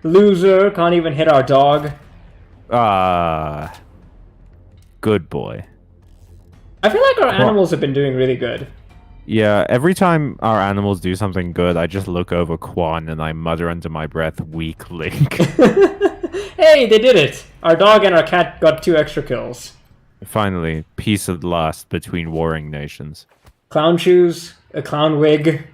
Loser, can't even hit our dog. Ah, good boy. I feel like our animals have been doing really good. Yeah, every time our animals do something good, I just look over Quan and I mutter under my breath, weak link. Hey, they did it! Our dog and our cat got 2 extra kills. Finally, peace at last between warring nations. Clown shoes, a clown wig.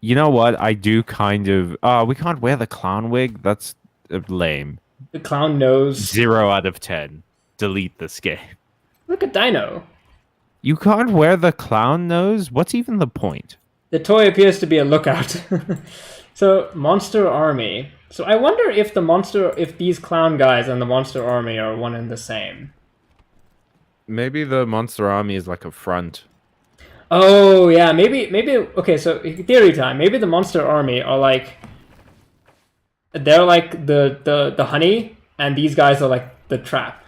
You know what? I do kind of... we can't wear the clown wig? That's lame. The clown nose. 0 out of 10. Delete this game. Look at Dino. You can't wear the clown nose? What's even the point? The toy appears to be a lookout. So, Monster Army. So I wonder if these clown guys and the Monster Army are one and the same. Maybe the Monster Army is like a front. Oh, yeah, maybe, okay, so theory time. Maybe the Monster Army are like, they're like the honey, and these guys are like the trap.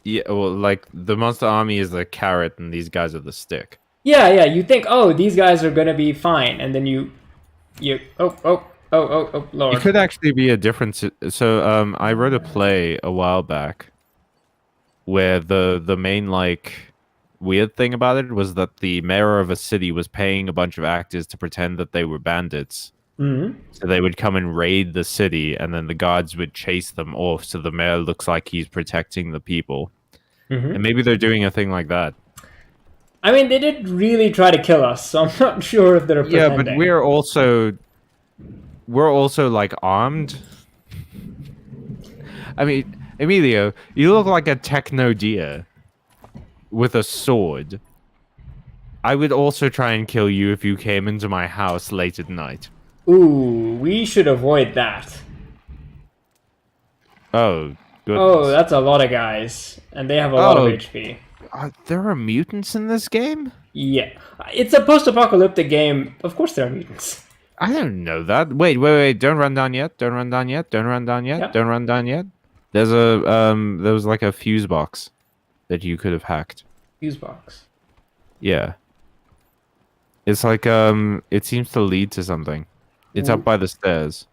Yeah, well, like, the Monster Army is the carrot, and these guys are the stick. Yeah, you think, oh, these guys are gonna be fine, and then you, oh, Lord. It could actually be a difference. So, I wrote a play a while back where the main, like, weird thing about it was that the mayor of a city was paying a bunch of actors to pretend that they were bandits. Mm-hmm. So they would come and raid the city, and then the guards would chase them off, so the mayor looks like he's protecting the people. Mm-hmm. And maybe they're doing a thing like that. I mean, they did really try to kill us, so I'm not sure if they're pretending. Yeah, but we're also like armed. I mean, Emilio, you look like a techno deer with a sword. I would also try and kill you if you came into my house late at night. Ooh, we should avoid that. Oh, goodness. Oh, that's a lot of guys, and they have a lot of HP. There are mutants in this game? Yeah. It's a post-apocalyptic game. Of course there are mutants. I don't know that. Wait. Don't run down yet. Don't run down yet. Don't run down yet. Yep. Don't run down yet. There was like a fuse box that you could have hacked. Fuse box. Yeah. It's like, it seems to lead to something. It's up by the stairs.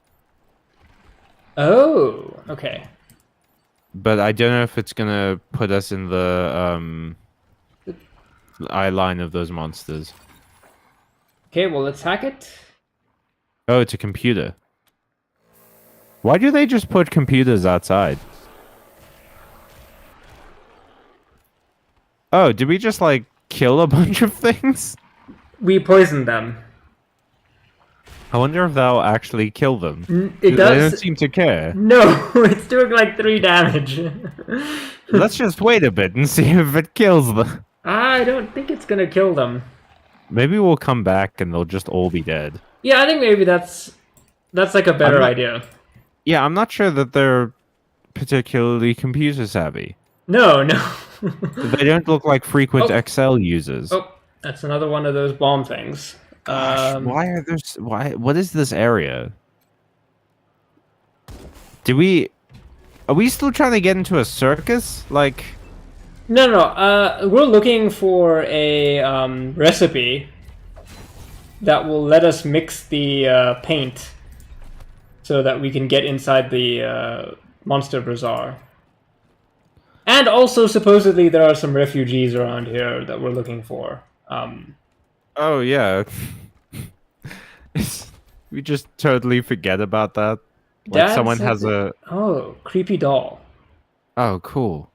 Oh, okay. But I don't know if it's gonna put us in the, eye line of those monsters. Okay, well, let's hack it. Oh, it's a computer. Why do they just put computers outside? Oh, did we just, like, kill a bunch of things? We poisoned them. I wonder if that'll actually kill them. It does. They don't seem to care. No, it's doing like 3 damage. Let's just wait a bit and see if it kills them. I don't think it's gonna kill them. Maybe we'll come back and they'll just all be dead. Yeah, I think maybe that's like a better idea. Yeah, I'm not sure that they're particularly computer savvy. No. They don't look like frequent Excel users. Oh, that's another one of those bomb things. Gosh, what is this area? Are we still trying to get into a circus? Like, No. We're looking for a recipe that will let us mix the paint so that we can get inside the Monster Bazaar. And also, supposedly, there are some refugees around here that we're looking for. oh yeah. We just totally forget about that. Like Dad someone said has that- Oh, creepy doll. Oh, cool.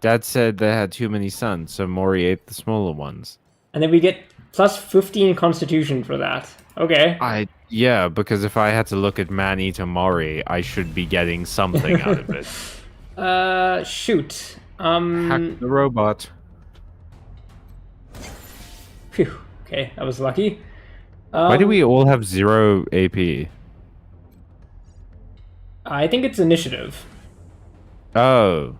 Dad said they had too many sons, so Mori ate the smaller ones. And then we get plus 15 constitution for that. Okay. Yeah, because if I had to look at Man-Eater Mori, I should be getting something out of it. Shoot. Hack the robot. Phew. Okay, that was lucky. Why do we all have 0 AP? I think it's initiative. Oh.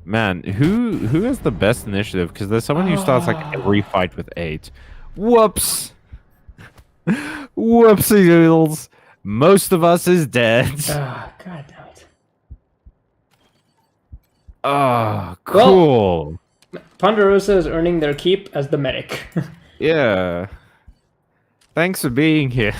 Man, who has the best initiative? Because there's someone who starts like every fight with 8. Whoops! Whoopsie doodles. Most of us is dead. Ah, god damn it. Oh, cool. Well, Ponderosa is earning their keep as the medic. Yeah. Thanks for being here.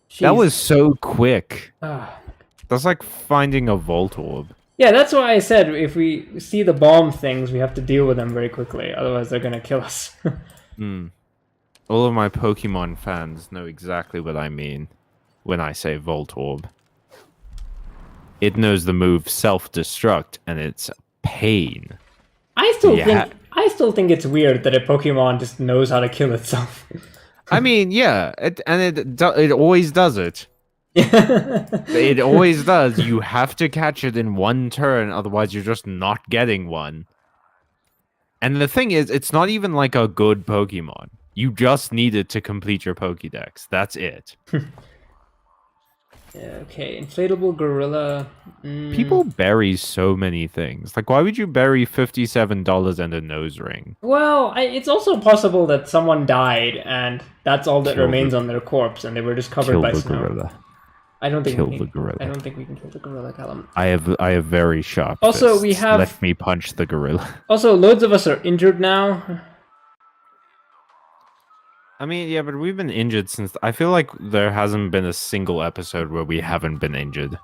Jeez. That was so quick. Ah. That's like finding a Volt Orb. Yeah, that's why I said if we see the bomb things, we have to deal with them very quickly. Otherwise, they're gonna kill us. All of my Pokemon fans know exactly what I mean when I say Volt Orb. It knows the move Self-Destruct, and it's pain. I still think it's weird that a Pokemon just knows how to kill itself. I mean, yeah, it always does it. It always does. You have to catch it in one turn, otherwise you're just not getting one. And the thing is, it's not even like a good Pokemon. You just need it to complete your Pokédex. That's it. Okay, inflatable gorilla. People bury so many things. Like, why would you bury $57 and a nose ring? Well, it's also possible that someone died and that's all that remains on their corpse, and they were just covered by snow. Gorilla. I don't think the gorilla. I don't think we can kill the gorilla, Callum. I have very sharp Also, fists. we have. Let me punch the gorilla. Also, loads of us are injured now. I mean, yeah, but we've been injured since... I feel like there hasn't been a single episode where we haven't been injured.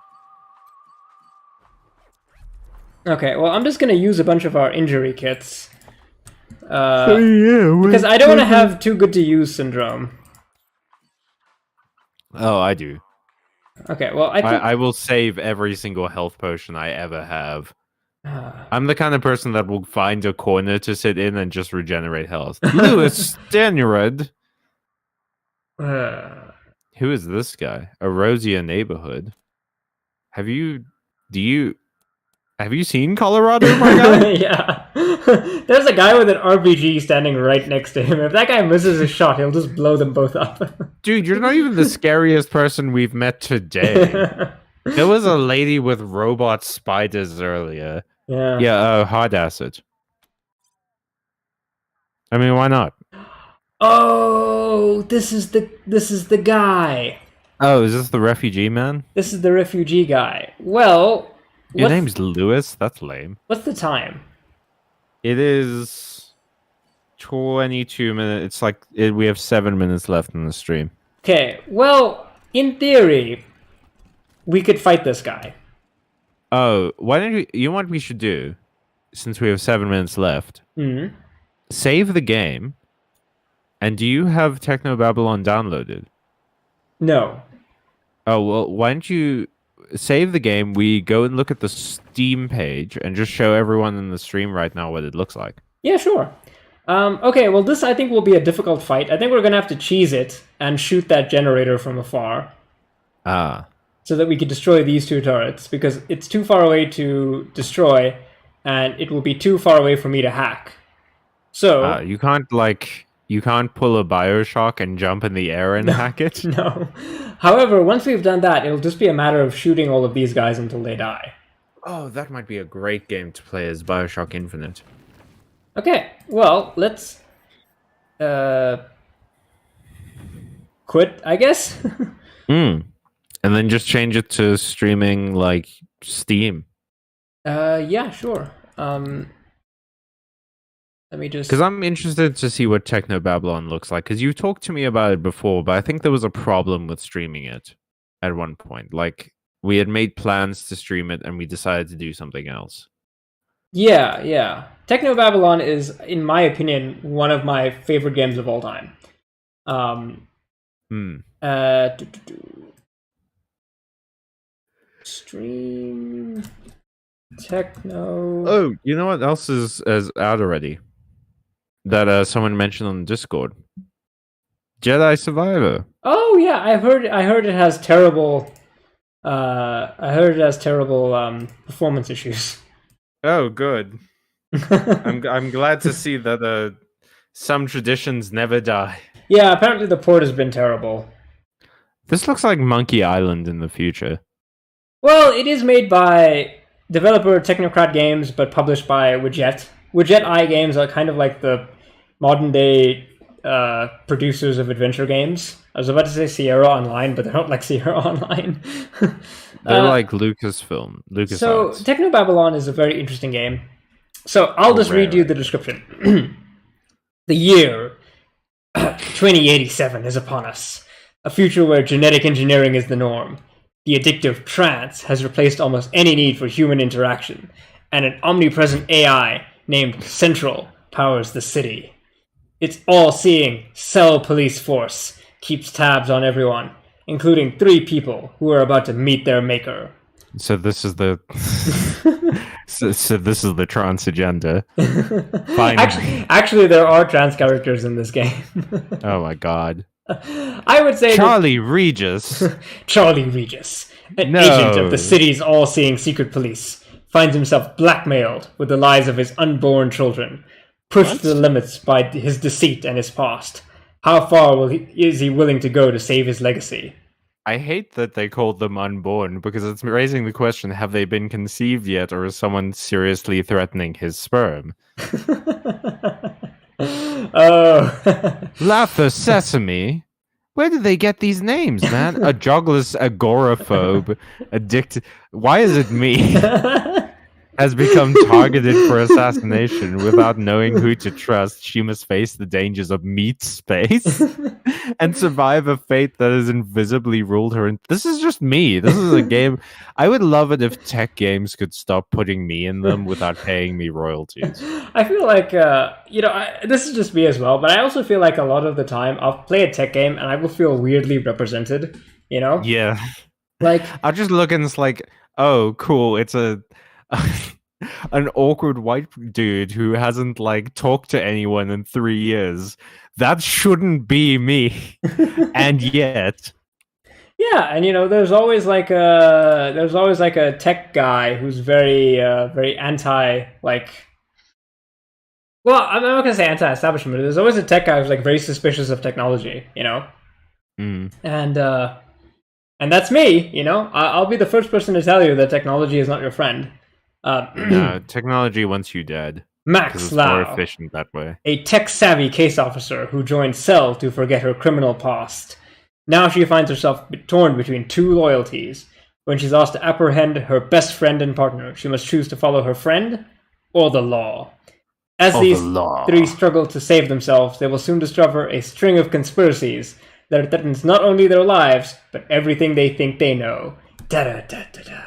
Okay, well, I'm just gonna use a bunch of our injury kits. Yeah, because I don't want to have too good to use syndrome. Oh, I do. Okay, well, I will save every single health potion I ever have. I'm the kind of person that will find a corner to sit in and just regenerate health. Lewis Stanrud. Who is this guy? Erosia neighborhood. Have you seen Colorado, my guy? Yeah. There's a guy with an RPG standing right next to him. If that guy misses a shot, he'll just blow them both up. Dude, you're not even the scariest person we've met today. There was a lady with robot spiders earlier. Yeah. Yeah, hard acid. I mean, why not? Oh, this is the guy. Oh, is this the refugee man? This is the refugee guy. Well, your name's Lewis? That's lame. What's the time? It is 22 minutes. It's like we have 7 minutes left in the stream. Okay, well, in theory, we could fight this guy. Oh, why don't you know what we should do? Since we have 7 minutes left, save the game. And do you have Techno Babylon downloaded? No. Oh, well, why don't you save the game? We go and look at the Steam page and just show everyone in the stream right now what it looks like. Yeah, sure. Okay, well, this I think will be a difficult fight. I think we're going to have to cheese it and shoot that generator from afar. Ah. So that we can destroy these two turrets, because it's too far away to destroy, and it will be too far away for me to hack. So... you can't pull a Bioshock and jump in the air and hack it? No. However, once we've done that, it'll just be a matter of shooting all of these guys until they die. Oh, that might be a great game to play as Bioshock Infinite. Okay, well, let's... quit, I guess? And then just change it to streaming, like, Steam. Yeah, sure. Let me just... Because I'm interested to see what Techno Babylon looks like. Because you talked to me about it before, but I think there was a problem with streaming it at one point. Like, we had made plans to stream it, and we decided to do something else. Yeah, yeah. Techno Babylon is, in my opinion, one of my favorite games of all time. Stream... Techno... Oh, you know what else is out already? That someone mentioned on Discord. Jedi Survivor. Oh yeah, I heard it has terrible. I heard it has terrible performance issues. Oh, good. I'm glad to see that some traditions never die. Yeah, apparently the port has been terrible. This looks like Monkey Island in the future. Well, it is made by developer Technocrat Games, but published by Widget. Widget Eye Games are kind of like the modern day producers of adventure games. I was about to say Sierra Online, but they're not like Sierra Online. They're like Lucasfilm, So, LucasArts. Techno Babylon is a very interesting game. So, I'll just read you Right. the description. The year 2087 is upon us, a future where genetic engineering is the norm. The addictive trance has replaced almost any need for human interaction, and an omnipresent AI named Central powers the city. Its all-seeing cell police force keeps tabs on everyone, including 3 people who are about to meet their maker. So this is the so this is the trans agenda. Finally. Actually, there are trans characters in this game. Oh my god. I would say that Charlie Regis. Charlie Regis, an No. agent of the city's all-seeing secret police, finds himself blackmailed with the lives of his unborn children, pushed to the limits by his deceit and his past. How far is he willing to go to save his legacy? I hate that they called them unborn because it's raising the question, have they been conceived yet, or is someone seriously threatening his sperm? Oh. Laughter Sesame? Where did they get these names, man? A jogless agoraphobe, addicted. Why is it me? Has become targeted for assassination without knowing who to trust. She must face the dangers of meat space and survive a fate that has invisibly ruled her. This is just me. This is a game. I would love it if tech games could stop putting me in them without paying me royalties. I feel like, this is just me as well, but I also feel like a lot of the time I'll play a tech game and I will feel weirdly represented, you know? Yeah. Like, I'll just look and it's like, oh, cool. It's an awkward white dude who hasn't like talked to anyone in 3 years. That shouldn't be me. And yet, yeah, and there's always like a tech guy who's very anti like. Well, I'm not gonna say anti-establishment, but there's always a tech guy who's like very suspicious of technology, mm, and that's me. I'll be the first person to tell you that technology is not your friend. no, technology wants you dead because Max it's more Lau, efficient that way. a tech-savvy case officer who joined Cell to forget her criminal past. Now she finds herself torn between 2 loyalties. When she's asked to apprehend her best friend and partner, she must choose to follow her friend or the law. As Oh, these the law. 3 struggle to save themselves, they will soon discover a string of conspiracies that threatens not only their lives, but everything they think they know. Da-da-da-da-da.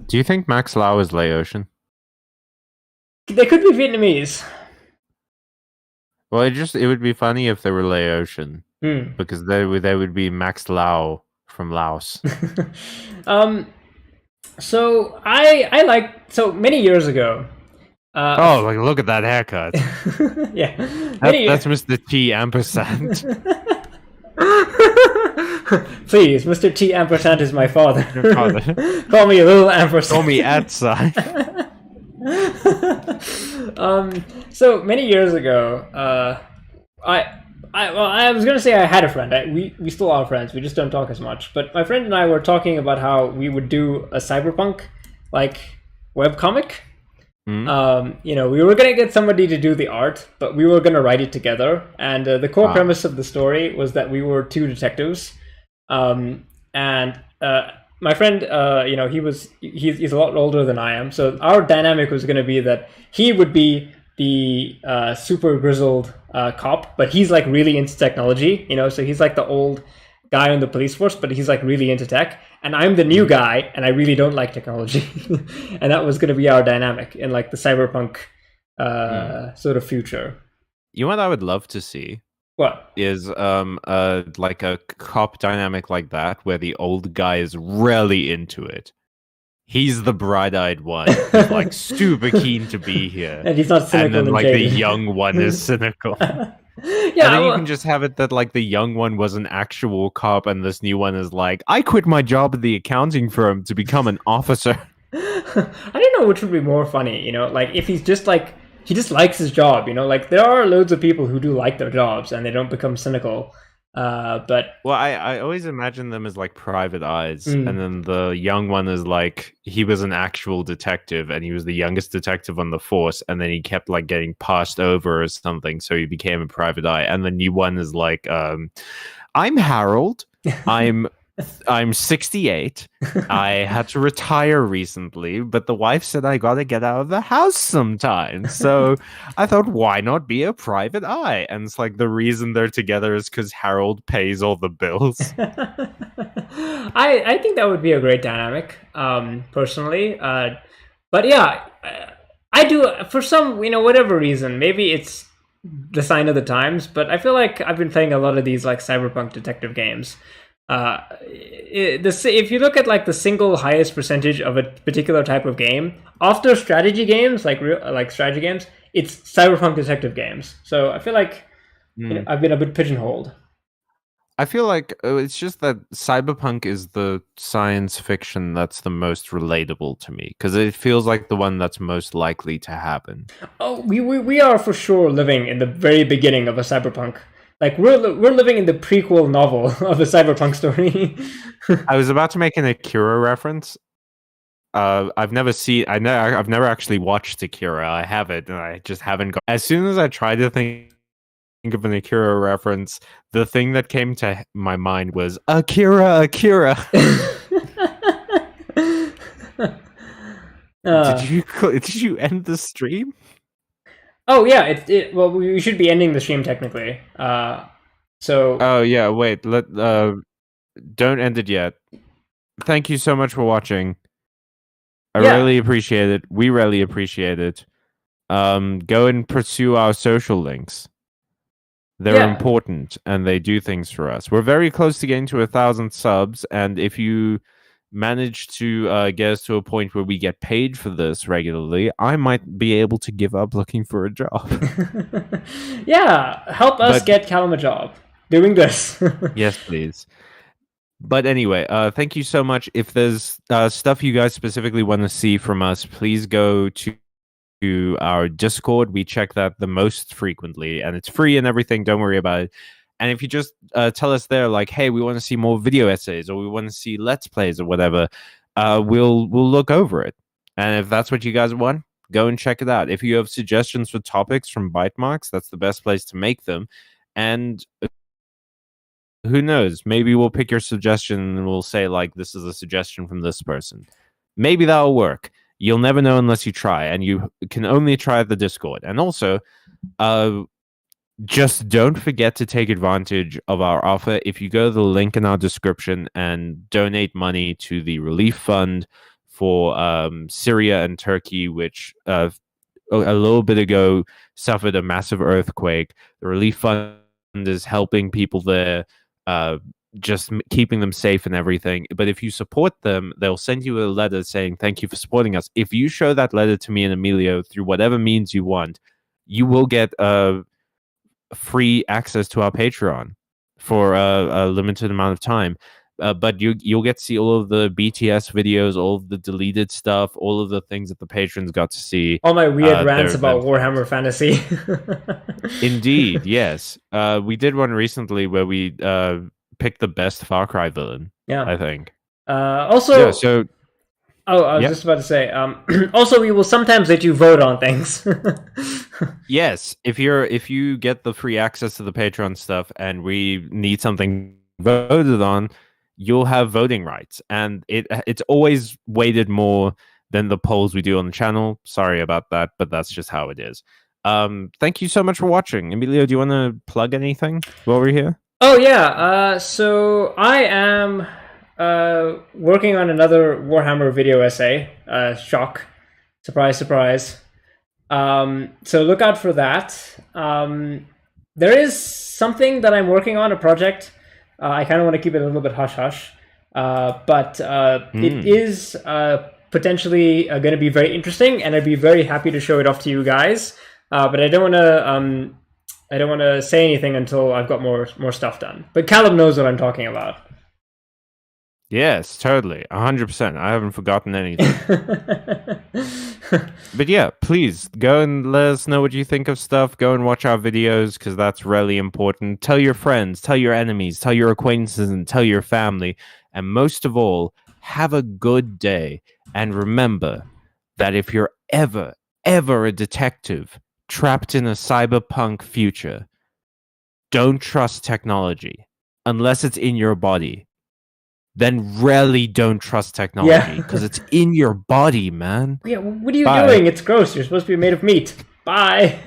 Do you think Max Lau is Laotian? They could be Vietnamese. Well, it would be funny if they were Laotian because they would be Max Lau from Laos. So so many years ago. Oh, like look at that haircut. Yeah, That's Mr. T ampersand. Please, Mr. T ampersand is my father. Your father. Call me a little ampersand. Call me outside. So many years ago, I was gonna say I had a friend. We still are friends. We just don't talk as much. But my friend and I were talking about how we would do a cyberpunk like webcomic. We were gonna get somebody to do the art, but we were gonna write it together. And the core premise of the story was that we were 2 detectives, and my friend, he's a lot older than I am, so our dynamic was gonna be that he would be the super grizzled cop, but he's like really into technology, so he's like the old guy on the police force, but he's like really into tech, and I'm the new guy and I really don't like technology. And that was going to be our dynamic in like the cyberpunk sort of future. You know what I would love to see What? is like a cop dynamic like that where the old guy is really into it. He's the bright-eyed one, who's like super keen to be here. And he's not cynical and then and like jaded. the young one is cynical. And Yeah, then you can well, just have it that like the young one was an actual cop, and this new one is like, I quit my job at the accounting firm to become an officer. I don't know which would be more funny, like if he's just like he just likes his job, like there are loads of people who do like their jobs and they don't become cynical. But Well, I always imagine them as like private eyes, and mm, then the young one is like he was an actual detective, and he was the youngest detective on the force, and then he kept like getting passed over or something, so he became a private eye. And the new one is like, I'm Harold. I'm I'm 68. I had to retire recently, but the wife said I gotta get out of the house sometime. So I thought, why not be a private eye? And it's like the reason they're together is because Harold pays all the bills. I think that would be a great dynamic, personally. But yeah, I do for some whatever reason. Maybe it's the sign of the times, but I feel like I've been playing a lot of these like cyberpunk detective games. If you look at like the single highest percentage of a particular type of game after strategy games, like strategy games, it's cyberpunk detective games. So I feel like Mm. I've been a bit pigeonholed. I feel like it's just that cyberpunk is the science fiction that's the most relatable to me because it feels like the one that's most likely to happen. Oh, we are for sure living in the very beginning of a cyberpunk. Like we're living in the prequel novel of the cyberpunk story. I was about to make an Akira reference. I've never seen. I've never actually watched Akira. I have it, and I just haven't got. As soon as I tried to think of an Akira reference, the thing that came to my mind was Akira, Akira. uh, Did you end the stream? oh yeah, well we should be ending the stream technically. So Oh yeah, wait. Don't end it yet. Thank you so much for watching. I yeah, really appreciate it. We really appreciate it. Go and pursue our social links. They're yeah. important and they do things for us. We're very close to getting to 1,000 subs, and if you manage to get us to a point where we get paid for this regularly, I might be able to give up looking for a job. Yeah, help us But get Callum a job doing this. yes, please. But anyway, thank you so much. If there's stuff you guys specifically want to see from us, please go to our Discord. We check that the most frequently, and it's free and everything. Don't worry about it. And if you just tell us there, like, hey, we want to see more video essays, or we want to see let's plays, or whatever, we'll look over it. And if that's what you guys want, go and check it out. If you have suggestions for topics from Byte, that's the best place to make them. And who knows? Maybe we'll pick your suggestion and we'll say, like, this is a suggestion from this person. Maybe that'll work. You'll never know unless you try, and you can only try at the Discord. And also, just don't forget to take advantage of our offer. If you go to the link in our description and donate money to the relief fund for Syria and Turkey, which a little bit ago suffered a massive earthquake, the relief fund is helping people there, just keeping them safe and everything. But if you support them, they'll send you a letter saying thank you for supporting us. If you show that letter to me and Emilio through whatever means you want, you will get free access to our Patreon for a limited amount of time. But you'll get to see all of the BTS videos, all of the deleted stuff, all of the things that the patrons got to see. All my weird rants They're about themselves. Warhammer Fantasy. Indeed, yes. We did one recently where we picked the best Far Cry villain, Yeah. I think. Yeah, Also, so oh, I was yeah. just about to say. Also, we will sometimes let you vote on things. Yes, if you get the free access to the Patreon stuff and we need something voted on, you'll have voting rights. And it's always weighted more than the polls we do on the channel. Sorry about that, but that's just how it is. Thank you so much for watching. Emilio, do you want to plug anything while we're here? Oh yeah. So I am working on another Warhammer video essay. Shock, surprise, surprise. So look out for that. There is something that I'm working on, a project. I kind of want to keep it a little bit hush hush, but it is potentially going to be very interesting, and I'd be very happy to show it off to you guys. But I don't want to I don't want to say anything until I've got more stuff done. But Callum knows what I'm talking about. Yes, totally. 100%. I haven't forgotten anything. But yeah, please go and let us know what you think of stuff. Go and watch our videos because that's really important. Tell your friends, tell your enemies, tell your acquaintances, and tell your family. And most of all, have a good day. And remember that if you're ever a detective trapped in a cyberpunk future, don't trust technology unless it's in your body. Then really don't trust technology because it's in your body, man. Yeah, what are you Bye. doing? It's gross. You're supposed to be made of meat. Bye.